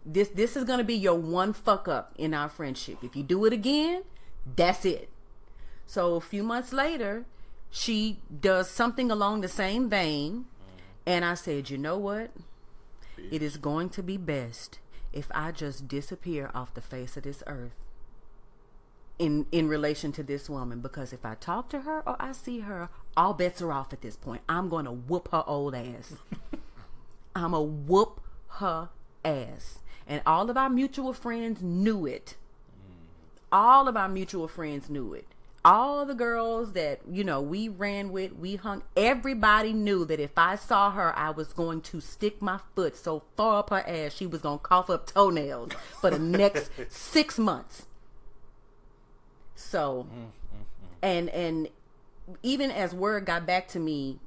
This is gonna be your one fuck up in our friendship. If you do it again, that's it. So a few months later, she does something along the same vein, and I said, you know what? Bitch. It is going to be best if I just disappear off the face of this earth in relation to this woman, because if I talk to her or I see her, all bets are off at this point. I'm going to whoop her old ass. I'm going to whoop her ass. And all of our mutual friends knew it. All of our mutual friends knew it. All the girls that, we ran with, we hung, everybody knew that if I saw her, I was going to stick my foot so far up her ass, she was going to cough up toenails for the next 6 months. So, and even as word got back to me,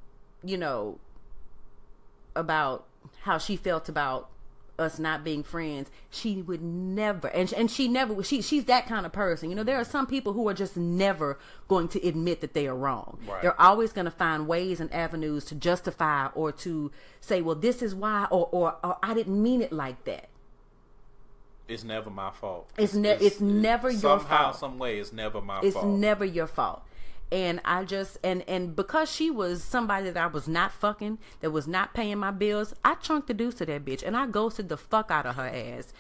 about how she felt about us not being friends, she would never, and she never, she's that kind of person. There are some people who are just never going to admit that they are wrong. Right. They're always going to find ways and avenues to justify or to say, well, this is why, or I didn't mean it like that. It's never my fault. It's never your fault. Somehow, some way, it's never my fault. It's never your fault. And I just, and because she was somebody that I was not fucking, that was not paying my bills, I chunked the deuce to that bitch, and I ghosted the fuck out of her ass.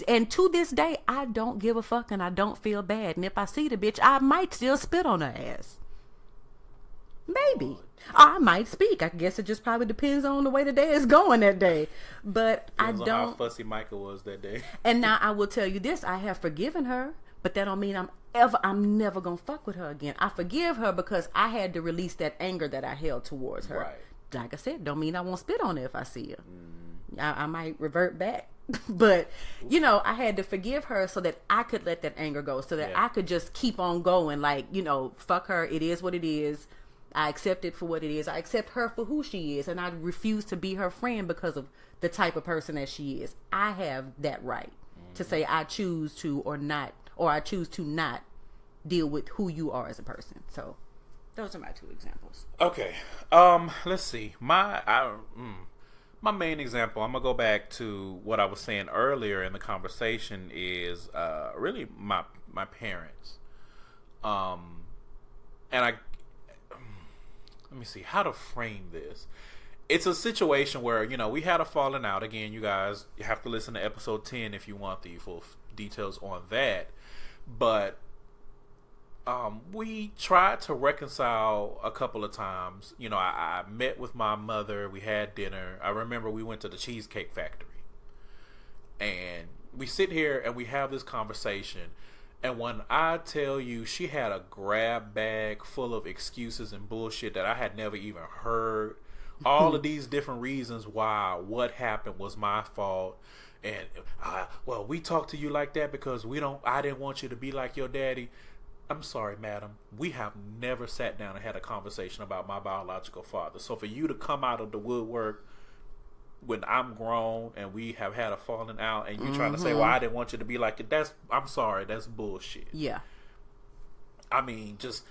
And to this day, I don't give a fuck, and I don't feel bad. And if I see the bitch, I might still spit on her ass. Maybe. I might speak. I guess it just probably depends on the way the day is going that day. But depends on how fussy Micah was that day. And now I will tell you this, I have forgiven her, but that don't mean I'm never gonna fuck with her again. I forgive her because I had to release that anger that I held towards her. Right. Like I said, don't mean I won't spit on her if I see her. I might revert back. But, you know, I had to forgive her so that I could let that anger go, so that I could just keep on going. Like, you know, fuck her. It is what it is. I accept it for what it is. I accept her for who she is. And I refuse to be her friend because of the type of person that she is. I have that right to say I choose to or I choose to not deal with who you are as a person. So those are my two examples. Okay. Let's see. My main example, I'm gonna go back to what I was saying earlier in the conversation, is really my parents. And let me see how to frame this. It's a situation where, you know, we had a falling out. Again, you guys, you have to listen to episode 10 if you want the full details on that. But we tried to reconcile a couple of times. You know, I met with my mother. We had dinner. I remember we went to the Cheesecake Factory. And we sit here and we have this conversation. And when I tell you, she had a grab bag full of excuses and bullshit that I had never even heard. All of these different reasons why what happened was my fault. And, well, we talked to you like that because I didn't want you to be like your daddy. I'm sorry, madam. We have never sat down and had a conversation about my biological father. So for you to come out of the woodwork when I'm grown and we have had a falling out and you trying to say, well, I didn't want you to be like it, I'm sorry, that's bullshit. Yeah. I mean, just...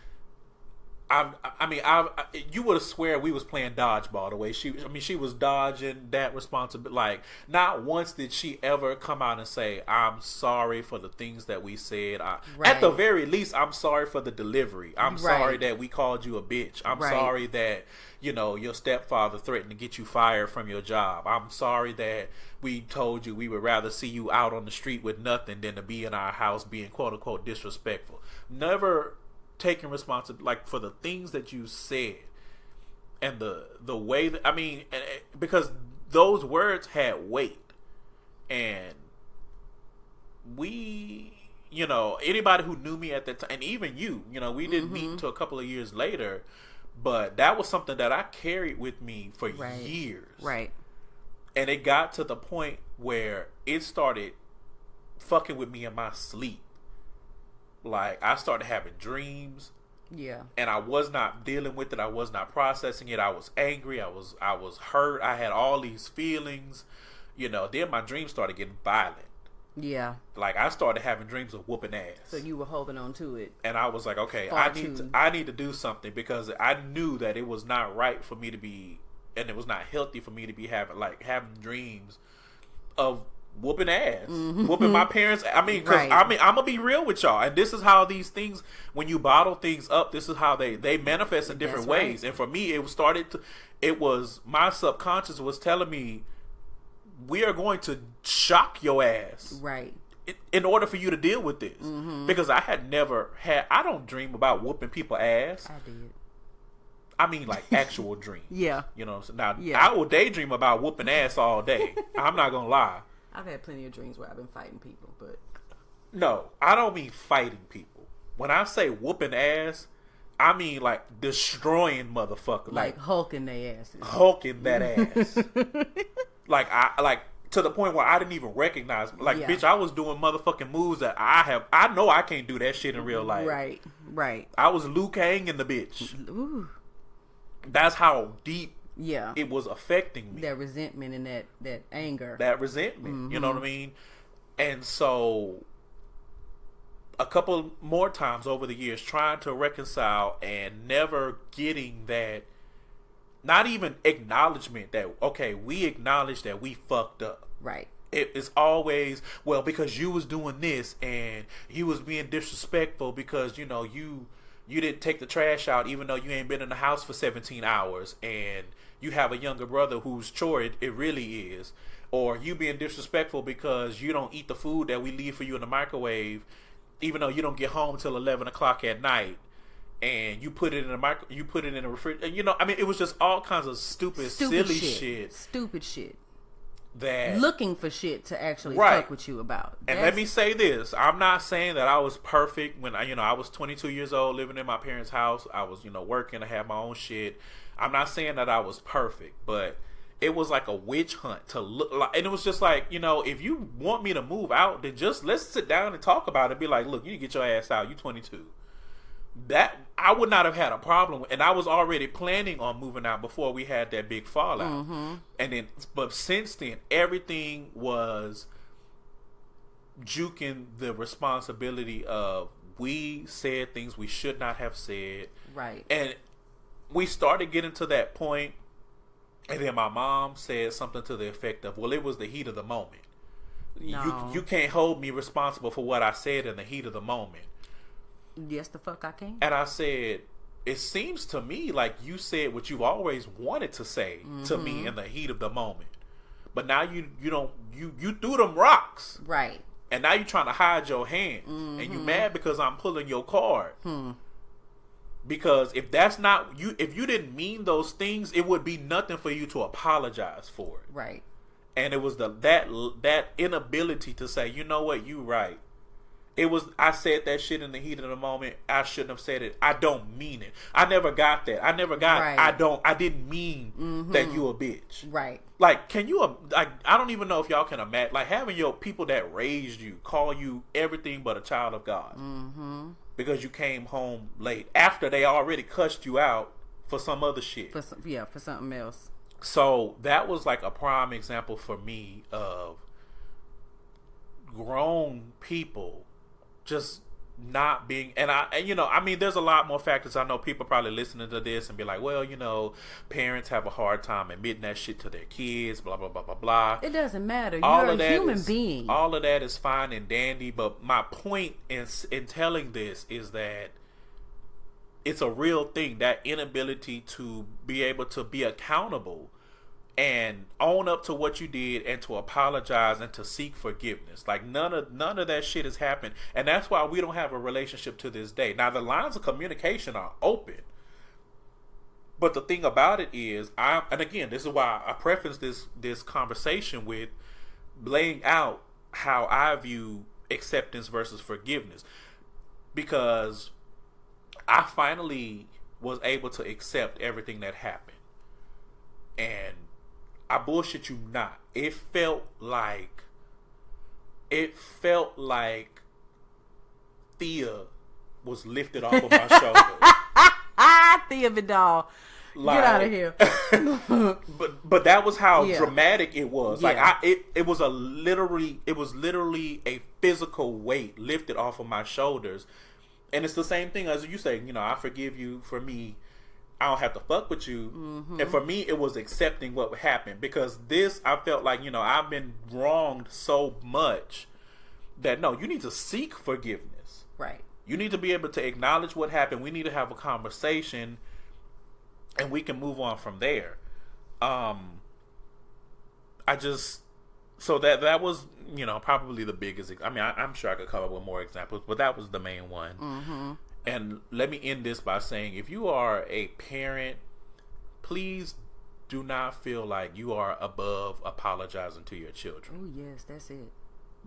you would have swear we was playing dodgeball the way she was dodging that responsibility. Like, not once did she ever come out and say, I'm sorry for the things that we said. At the very least, I'm sorry for the delivery. I'm sorry that we called you a bitch. I'm sorry that, you know, your stepfather threatened to get you fired from your job. I'm sorry that we told you we would rather see you out on the street with nothing than to be in our house being quote unquote disrespectful. Never taking responsibility, like, for the things that you said and the way that, I mean, because those words had weight. And we, you know, anybody who knew me at that time, and even you know, we didn't meet until a couple of years later, but that was something that I carried with me for years. Right. And it got to the point where it started fucking with me in my sleep. Like, I started having dreams. Yeah. And I was not dealing with it. I was not processing it. I was angry. I was hurt. I had all these feelings. You know, then my dreams started getting violent. Yeah. Like, I started having dreams of whooping ass. So you were holding on to it. And I was like, okay, I need to do something, because I knew that it was not right for me to be, and it was not healthy for me to be having dreams of whooping ass, whooping my parents. I mean, because I'm gonna be real with y'all, and this is how these things, when you bottle things up, this is how they manifest in different ways. And for me, it was my subconscious was telling me, we are going to shock your ass, in order for you to deal with this, because I don't dream about whooping people ass. I did. I mean, like, actual dream. Yeah. You know, now I will daydream about whooping ass all day. I'm not gonna lie. I've had plenty of dreams where I've been fighting people, but... No, I don't mean fighting people. When I say whooping ass, I mean, like, destroying motherfuckers. Like hulking their asses. Hulking that ass. Like, to the point where I didn't even recognize... Like, bitch, I was doing motherfucking moves that I know I can't do that shit in real life. Right. I was Liu Kang in the bitch. Ooh. That's how deep... Yeah, it was affecting me. That resentment and that anger. That resentment, you know what I mean? And so, a couple more times over the years, trying to reconcile and never getting that, not even acknowledgement that, okay, we acknowledge that we fucked up. Right. It's always, well, because you was doing this and you was being disrespectful because, you know, you didn't take the trash out even though you ain't been in the house for 17 hours and you have a younger brother whose chore it really is. Or you being disrespectful because you don't eat the food that we leave for you in the microwave even though you don't get home till 11 o'clock at night. And you put it in a refrigerator. You know, I mean, it was just all kinds of stupid silly shit. Stupid shit. that looking for shit to actually right. fuck with you about. And let me say this: I'm not saying that I was perfect when I was 22 years old, living in my parents' house. I was, working. I had my own shit. I'm not saying that I was perfect, but it was like a witch hunt to look like, and it was just like, if you want me to move out, then just let's sit down and talk about it. Be like, look, you need to get your ass out. You 22. That I would not have had a problem with, and I was already planning on moving out before we had that big fallout. And then, but since then, everything was juking the responsibility of we said things we should not have said, right? And we started getting to that point, and then my mom said something to the effect of, "Well, it was the heat of the moment. No. You can't hold me responsible for what I said in the heat of the moment." Yes, the fuck I can. And I said, it seems to me like you said what you've always wanted to say to me in the heat of the moment. But now you threw them rocks. Right. And now you're trying to hide your hand. And you mad because I'm pulling your card. Because if that's not you, if you didn't mean those things, it would be nothing for you to apologize for it. Right. And it was that inability to say, you know what, you right. It was, I said that shit in the heat of the moment. I shouldn't have said it. I don't mean it. I never got that. I never got, right. I didn't mean that you a bitch. Right. Like, can you, like, I don't even know if y'all can imagine, like, having your people that raised you call you everything but a child of God. Because you came home late after they already cussed you out for some other shit. For something else. So that was like a prime example for me of grown people just not being, and I mean, there's a lot more factors. I know people probably listening to this and be like, well, parents have a hard time admitting that shit to their kids, blah, blah, blah, blah, blah. It doesn't matter. You're a human being. All of that is fine and dandy, but my point in telling this is that it's a real thing, that inability to be able to be accountable and own up to what you did and to apologize and to seek forgiveness. Like none of that shit has happened. And that's why we don't have a relationship to this day. Now the lines of communication are open. But the thing about it is, and again, this is why I preface this conversation with laying out how I view acceptance versus forgiveness. Because I finally was able to accept everything that happened. And I bullshit you not. It felt like Thea was lifted off of my shoulder. Thea Vidal. Get out of here. but that was how dramatic it was. Yeah. Like it was literally a physical weight lifted off of my shoulders. And it's the same thing as you say, I forgive you for me. I don't have to fuck with you. And for me, it was accepting what happened. Because I felt like, I've been wronged so much that, no, you need to seek forgiveness. Right. You need to be able to acknowledge what happened. We need to have a conversation and we can move on from there. So that was, probably the biggest. I mean, I'm sure I could come up with more examples, but that was the main one. And let me end this by saying, if you are a parent, please do not feel like you are above apologizing to your children. Oh, yes, that's it.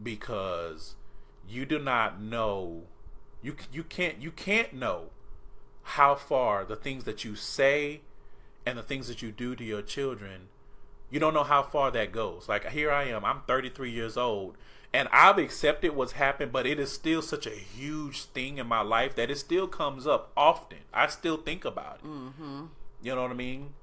Because you do not know, you can't know how far the things that you say and the things that you do to your children, you don't know how far that goes. Like, here I am, I'm 33 years old, and I've accepted what's happened, but it is still such a huge thing in my life that it still comes up often. I still think about it. You know what I mean?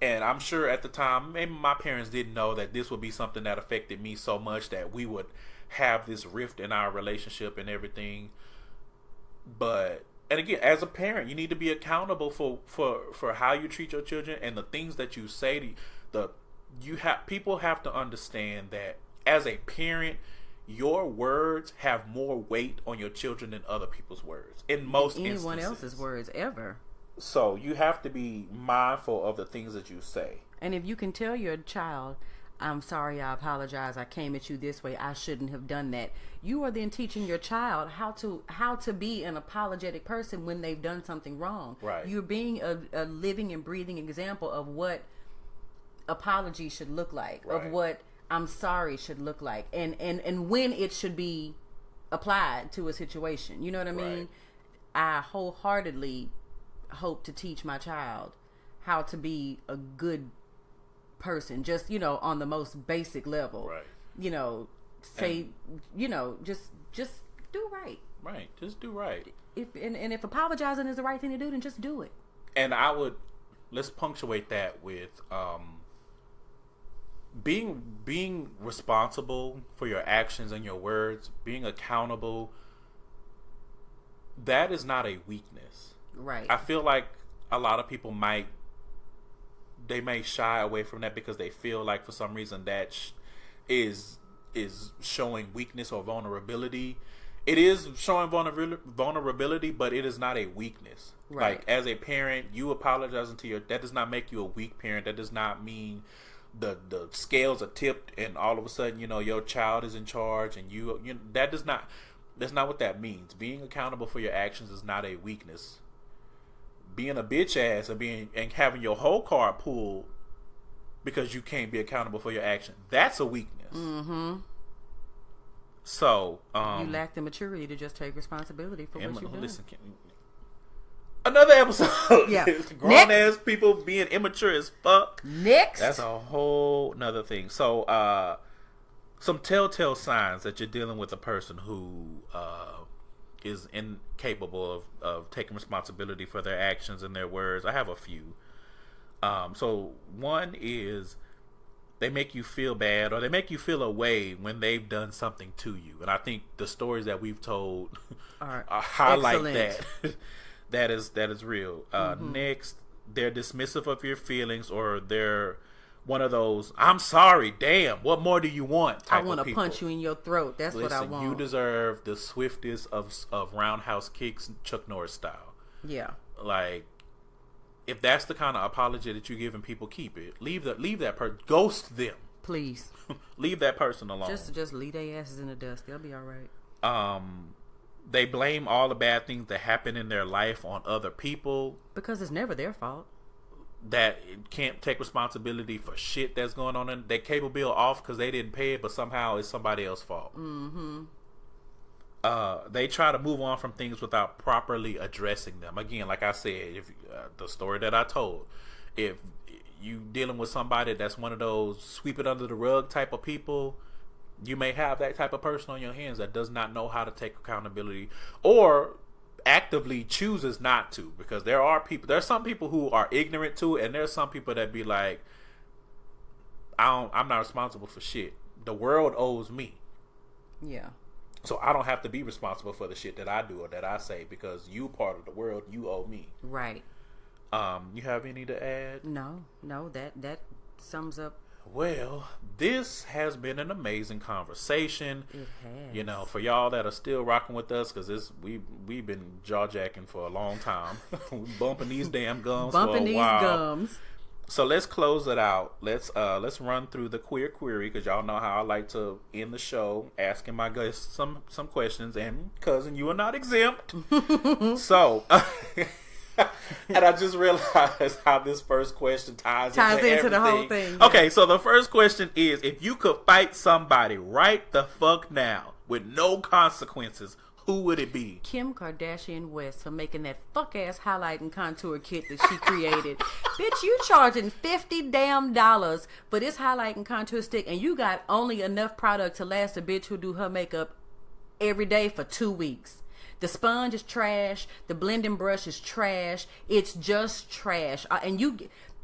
And I'm sure at the time, maybe my parents didn't know that this would be something that affected me so much that we would have this rift in our relationship and everything. But, and again, as a parent, you need to be accountable for how you treat your children and the things that you say. People have to understand that as a parent, your words have more weight on your children than other people's words. In most instances. Anyone else's words ever. So you have to be mindful of the things that you say. And if you can tell your child, I'm sorry, I apologize, I came at you this way, I shouldn't have done that, you are then teaching your child how to be an apologetic person when they've done something wrong. Right. You're being a living and breathing example of what apology should look like, right. of what I'm sorry should look like, and when it should be applied to a situation. You know what I mean? Right. I wholeheartedly hope to teach my child how to be a good person, just, you know, on the most basic level. Right. You know, say, you know, just do right. Right. Just do right. If apologizing is the right thing to do, then just do it. And let's punctuate that with being responsible for your actions and your words, being accountable. That is not a weakness. Right. I feel like a lot of people may shy away from that because they feel like for some reason that is showing weakness or vulnerability. It is showing vulnerability, but it is not a weakness. Right. Like, as a parent, you apologizing to that does not make you a weak parent. That does not mean the scales are tipped and all of a sudden, you know, your child is in charge and you that's not what that means. Being accountable for your actions is not a weakness. Being a bitch ass and having your whole card pulled because you can't be accountable for your action, that's a weakness. Mm-hmm. So you lack the maturity to just take responsibility for what you do. Listen, another episode. Yeah. Grown ass people being immature as fuck. Next. That's a whole nother thing. So some telltale signs that you're dealing with a person who is incapable of taking responsibility for their actions and their words. I have a few. So one is they make you feel bad or they make you feel a way when they've done something to you. And I think the stories that we've told highlight excellent. that is real. Next, they're dismissive of your feelings, or they're one of those, I'm sorry, damn, what more do you want type I want to punch you in your throat. That's what I want. You deserve the swiftest of roundhouse kicks, Chuck Norris style. Yeah. Like, if that's the kind of apology that you're giving people, keep it. Leave that person. Ghost them. Please. Leave that person alone. Just leave their asses in the dust. They'll be all right. They blame all the bad things that happen in their life on other people. Because it's never their fault. That can't take responsibility for shit that's going on. Their cable bill off because they didn't pay it, but somehow it's somebody else's fault. Mm-hmm. They try to move on from things without properly addressing them. Again, like I said, if the story that I told, if you dealing with somebody that's one of those sweep it under the rug type of people, you may have that type of person on your hands that does not know how to take accountability or actively chooses not to, because there's some people who are ignorant to it, and there's some people that be like, I'm not responsible for shit. The world owes me. Yeah. So I don't have to be responsible for the shit that I do or that I say, because you part of the world, you owe me. Right. You have any to add? No, that sums up. Well, this has been an amazing conversation. It has. You know, for y'all that are still rocking with us, because we've been jaw jacking for a long time, bumping these damn gums for a while. Bumping these gums. So let's close it out. Let's run through the queer query, because y'all know how I like to end the show asking my guests some questions. And cousin, you are not exempt. So, and I just realized how this first question ties into the whole thing. Yeah. Okay, so the first question is: if you could fight somebody right the fuck now with no consequences, who would it be? Kim Kardashian West for making that fuck ass highlight and contour kit that she created. Bitch, you charging $50 damn for this highlight and contour stick, and you got only enough product to last a bitch who do her makeup every day for 2 weeks. The sponge is trash. The blending brush is trash. It's just trash. And you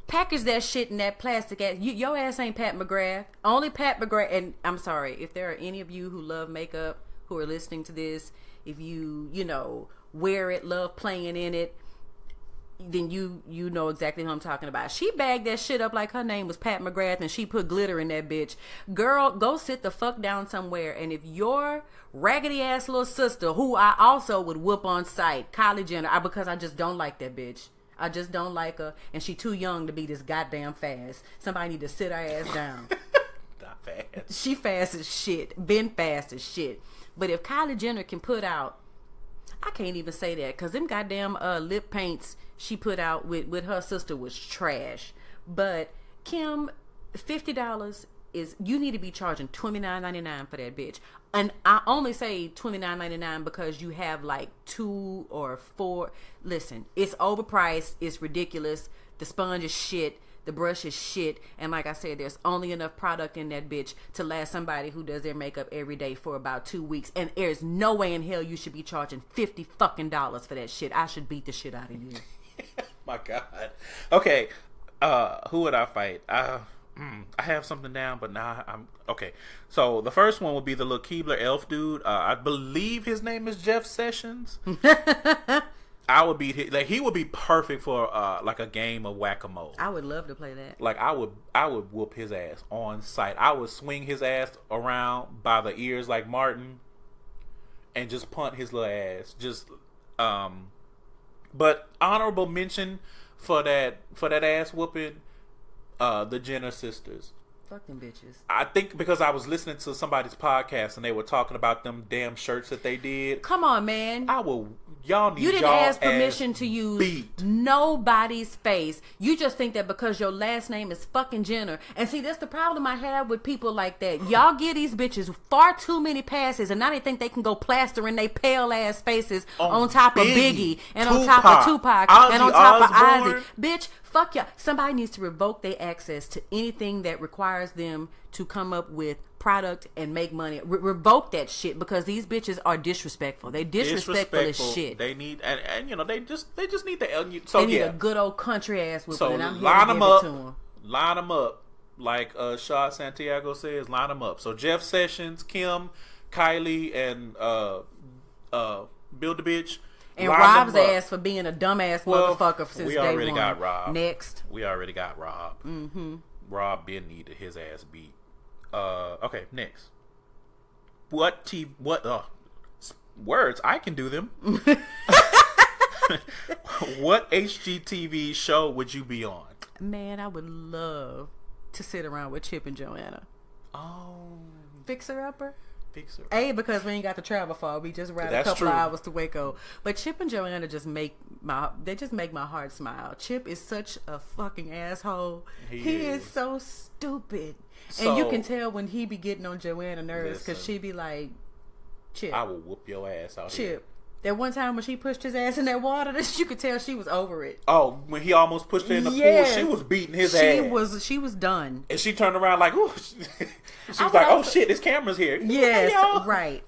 package that shit in that plastic ass. Your ass ain't Pat McGrath. Only Pat McGrath. And I'm sorry, if there are any of you who love makeup who are listening to this, if you wear it, love playing in it, then you know exactly who I'm talking about. She bagged that shit up like her name was Pat McGrath and she put glitter in that bitch. Girl, go sit the fuck down somewhere. And if your raggedy ass little sister, who I also would whoop on sight, Kylie Jenner, because I just don't like that bitch. I just don't like her, and she too young to be this goddamn fast. Somebody need to sit her ass down. Not fast. She fast as shit. Been fast as shit. But if Kylie Jenner can put out, I can't even say that, because them goddamn lip paints she put out with her sister was trash. But Kim $50 is, you need to be charging $29.99 for that bitch. And I only say $29.99 because you have like 2 or 4. Listen, it's overpriced. It's ridiculous. The sponge is shit. The brush is shit. And like I said, there's only enough product in that bitch to last somebody who does their makeup every day for about 2 weeks. And there's no way in hell you should be charging $50 fucking for that shit. I should beat the shit out of you. My God. Okay. Who would I fight? I have something down, but now I'm okay. So the first one would be the little Keebler elf dude. I believe his name is Jeff Sessions. I would beat him. Like, he would be perfect for like a game of whack-a-mole. I would love to play that. Like, I would whoop his ass on sight. I would swing his ass around by the ears like Martin, and just punt his little ass. But honorable mention for that ass whooping. The Jenner sisters. Fuck them bitches. I think because I was listening to somebody's podcast and they were talking about them damn shirts that they did. Come on, man. Y'all need. You didn't ask permission to use beat nobody's face. You just think that because your last name is fucking Jenner. And see, that's the problem I have with people like that. Y'all give these bitches far too many passes, and now they think they can go plastering their pale ass faces on top of Biggie and on top of Tupac and on top of Ozzy. Bitch, fuck y'all. Somebody needs to revoke their access to anything that requires them to come up with product and make money. Revoke that shit, because these bitches are disrespectful. They disrespectful as shit. They need and you know they just need the they need a good old country ass whooping. So and I'm line here to them give up. it to them. Line them up like Shaw Santiago says. Line them up. So Jeff Sessions, Kim, Kylie, and Build the Bitch. And Rob's ass for being a dumbass motherfucker since day one. We already got Rob. Next. We already got Rob. Mm-hmm. Rob been needed his ass beat. Okay, next. What words? I can do them. What HGTV show would you be on? Man, I would love to sit around with Chip and Joanna. Oh. Fixer Upper? Fixer. Because we ain't got to travel far. We just ride a couple hours to Waco. But Chip and Joanna just make my heart smile. Chip is such a fucking asshole. He is so stupid. And you can tell when he be getting on Joanna nerves, because she be like, Chip, I will whoop your ass out Chip. Here. That one time when she pushed his ass in that water, you could tell she was over it. Oh, when he almost pushed her in the pool, she was beating his ass. She was done. And she turned around like, ooh. She was like, oh shit, this camera's here. Yes, right.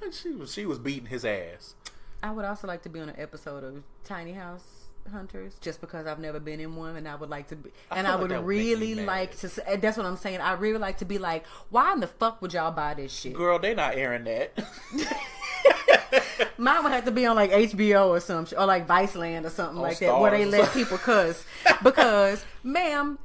She was beating his ass. I would also like to be on an episode of Tiny House Hunters, just because I've never been in one, and I would like to be, and I would really like to. That's what I'm saying. I really like to be like, why in the fuck would y'all buy this shit? Girl, they not airing that. Mine would have to be on like HBO or something, or like Viceland or something like that, where they let people cuss. Because, ma'am,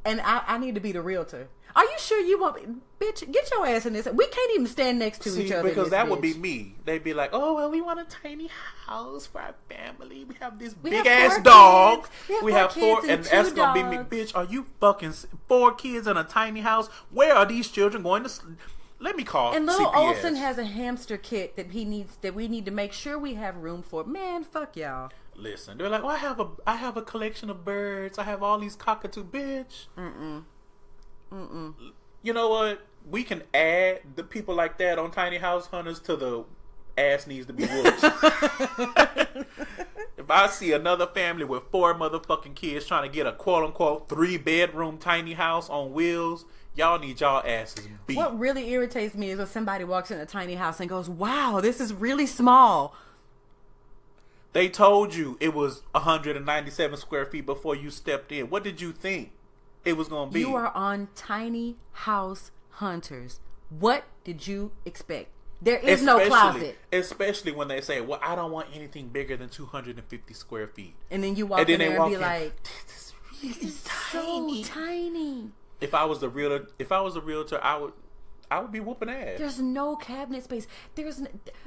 and I need to be the realtor. Are you sure you want me? Bitch, get your ass in this. We can't even stand next to each other. Because that would be me. They'd be like, oh, well, we want a tiny house for our family. We have this big ass dog. We have 4 and that's going to be me. Bitch, are you fucking 4 kids in a tiny house? Where are these children going to sleep? Let me call And little CPS. Olsen has a hamster kit that we need to make sure we have room for. Man, fuck y'all. Listen, they're like, well, I have a collection of birds. I have all these cockatoo, bitch. You know what? We can add the people like that on Tiny House Hunters to the ass needs to be whooped. If I see another family with 4 motherfucking kids trying to get a quote-unquote 3-bedroom tiny house on wheels, y'all need y'all asses beat. What really irritates me is when somebody walks in a tiny house and goes, wow, this is really small. They told you it was 197 square feet before you stepped in. What did you think it was going to be? You are on Tiny House Hunters. What did you expect? There is no closet. Especially when they say, well, I don't want anything bigger than 250 square feet. And then you walk in there and be like, this is so tiny. If I was the realtor, I would be whooping ass. There's no cabinet space.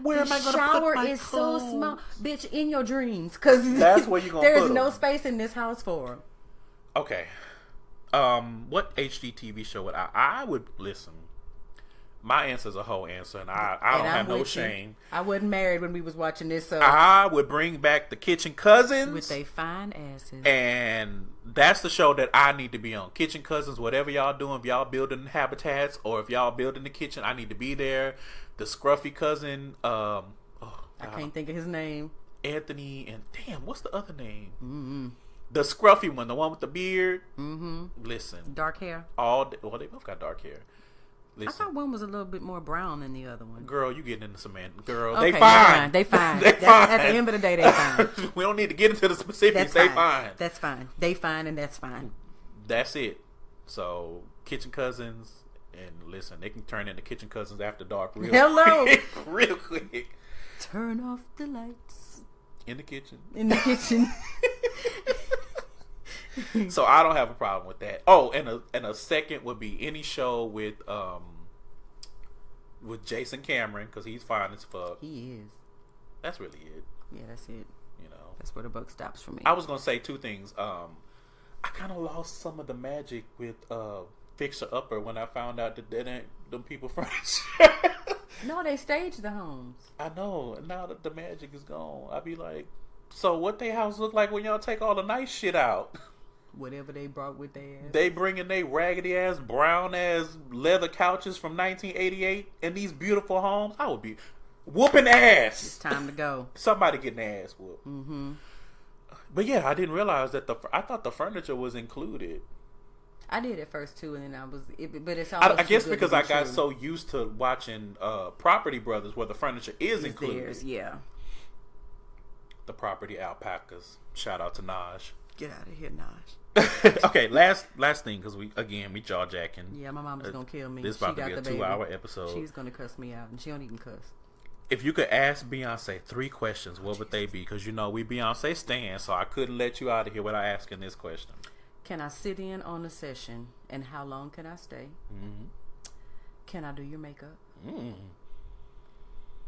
Where am I going to put my shower is so small, bitch. In your dreams, because that's where you gonna. There's no space in this house for them. Okay. What HGTV show would I would listen? My answer is a whole answer, and I don't have no shame. I wasn't married when we was watching this, so I would bring back the Kitchen Cousins with they fine asses, and that's the show that I need to be on. Kitchen Cousins, whatever y'all doing, if y'all building habitats or if y'all building the kitchen, I need to be there. The scruffy cousin, I can't think of his name. Anthony, and damn, what's the other name? Mm-hmm. The scruffy one, the one with the beard. Mm-hmm. Listen, dark hair. Well, they both got dark hair. Listen. I thought one was a little bit more brown than the other one. Girl, you getting into some man. Girl, okay, they fine. They fine. They fine. At the end of the day, they fine. We don't need to get into the specifics. They fine. That's fine. They fine, and that's fine. That's it. So, Kitchen Cousins, and listen, they can turn into Kitchen Cousins After Dark real quick. Real quick. Turn off the lights. In the kitchen. In the kitchen. So I don't have a problem with that. Oh, and a second would be any show with Jason Cameron, because he's fine as fuck. He is. That's really it. Yeah, that's it. You know, that's where the buck stops for me. I was gonna say two things. I kind of lost some of the magic with Fixer Upper when I found out that ain't them people furniture. No, they staged the homes. I know. And now that the magic is gone, I be like, so what they house look like when y'all take all the nice shit out? Whatever they brought with their ass. They bringing they raggedy ass, brown ass leather couches from 1988 in these beautiful homes. I would be whooping ass. It's time to go. Somebody getting their ass whooped. Mm-hmm. But yeah, I didn't realize that I thought the furniture was included. I did at first too, and then but it's I guess because I got so used to watching Property Brothers, where the furniture is included. Theirs, yeah. The property alpacas. Shout out to Naj. Get out of here, Naj. Okay, last thing, because we jaw jacking. Yeah, my mama's gonna kill me. This is about to be a 2-hour episode. She's gonna cuss me out, and she don't even cuss. If you could ask Beyonce 3 questions, what would they be? Because you know we Beyonce stan, so I couldn't let you out of here without asking this question. Can I sit in on a session, and how long can I stay? Mm-hmm. Can I do your makeup? Mm.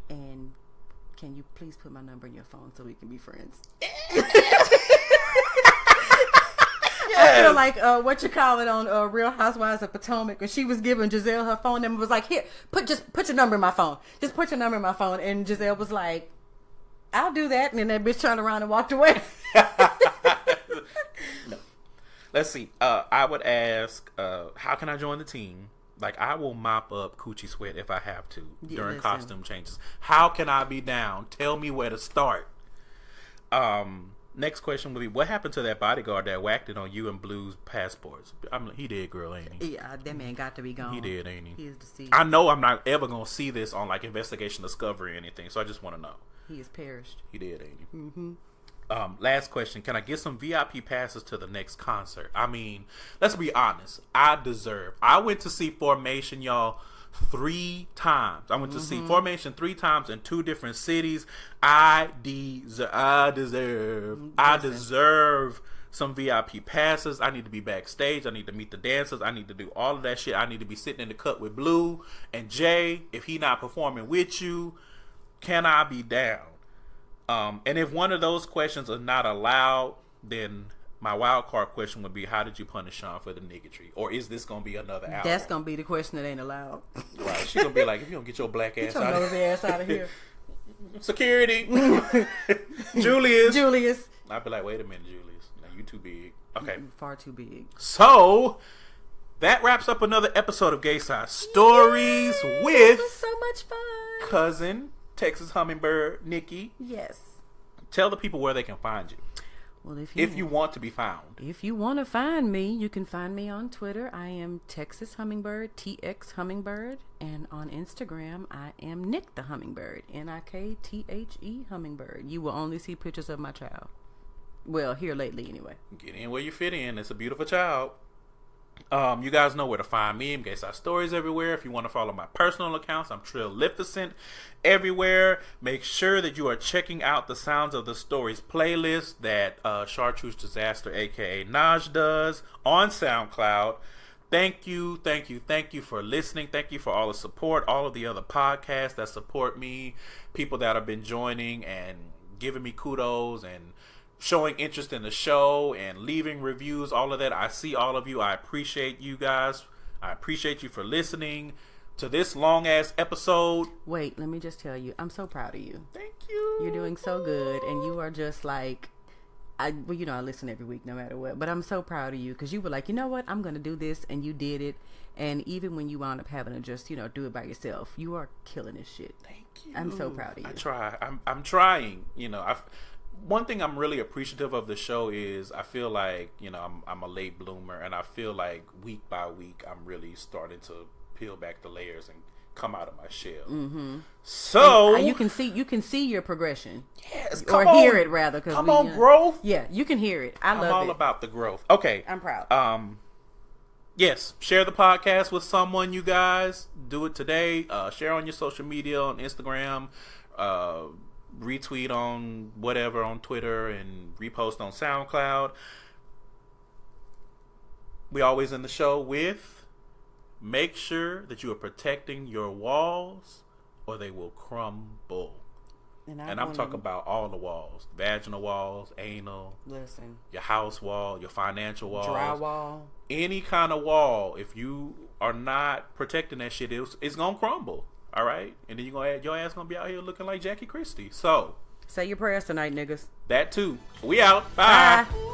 And can you please put my number in your phone so we can be friends? I feel like what you call it on Real Housewives of Potomac, when she was giving Giselle her phone number, was like, here, put your number in my phone. Just put your number in my phone. And Giselle was like, I'll do that. And then that bitch turned around and walked away. No. Let's see. I would ask, how can I join the team? Like, I will mop up coochie sweat if I have to during costume changes. How can I be down? Tell me where to start. Next question would be, what happened to that bodyguard that whacked it on you and Blue's passports? He did, girl, ain't he? Yeah, that man got to be gone. He did, ain't he? He is deceased. I know I'm not ever going to see this on, like, Investigation Discovery or anything, so I just want to know. He has perished. He did, ain't he? Mm-hmm. Last question. Can I get some VIP passes to the next concert? I mean, let's be honest. I went to see Formation, y'all, 3 times. I went to see Formation 3 times in 2 different cities. I deserve some VIP passes. I need to be backstage. I need to meet the dancers. I need to do all of that shit. I need to be sitting in the cut with Blue and Jay. If he not performing with you, can I be down? And if one of those questions are not allowed, then my wild card question would be, how did you punish Sean for the niggotry? Or is this going to be another album? That's going to be the question that ain't allowed. Right. She going to be like, if you don't get your black ass out of here. Ass out of here. Security. Julius. I'd be like, wait a minute, Julius. Now you too big. Okay. Far too big. So, that wraps up another episode of Gayside Stories with... This was so much fun. Cousin, Texas Hummingbird, Nikki. Yes. Tell the people where they can find you. Well, if you want to be found. If you want to find me, you can find me on Twitter. I am Texas Hummingbird, TXHummingbird. And on Instagram, I am Nick the Hummingbird, NIKTHE Hummingbird. You will only see pictures of my child. Well, here lately anyway. Get in where you fit in. It's a beautiful child. You guys know where to find me. I'm Gayside Stories everywhere. If you want to follow my personal accounts, I'm Trill everywhere. Make sure that you are checking out the Sounds of the Stories playlist that Chartreuse Disaster, aka Naj, does on SoundCloud. Thank you for listening. Thank you for all the support, all of the other podcasts that support me, people that have been joining and giving me kudos and showing interest in the show and leaving reviews, all of that. I see all of you. I appreciate you guys. I appreciate you for listening. you. to this long ass episode. Wait, let me just tell you, I'm so proud of you. Thank you. You're doing so good, and you are just like, I listen every week no matter what, but I'm so proud of you because you were like, you know what, I'm going to do this, and you did it. And even when you wound up having to just, do it by yourself, you are killing this shit. Thank you. I'm so proud of you. I try. I'm trying. One thing I'm really appreciative of the show is I feel like, I'm a late bloomer, and I feel like week by week I'm really starting to peel back the layers and come out of my shell. Mm-hmm. So and you can see your progression. Yes, hear it rather. Come on, growth. Yeah, you can hear it. I'm all about the growth. Okay, I'm proud. Yes, share the podcast with someone, you guys. Do it today. Share on your social media, on Instagram, retweet on whatever on Twitter, and repost on SoundCloud. We always end the show with, make sure that you are protecting your walls or they will crumble. And I'm talking about all the walls. Vaginal walls, anal. Listen. Your house wall, your financial walls. Drywall. Any kind of wall. If you are not protecting that shit, it's going to crumble. All right? And then your ass going to be out here looking like Jackie Christie. So. Say your prayers tonight, niggas. That too. We out. Bye. Bye.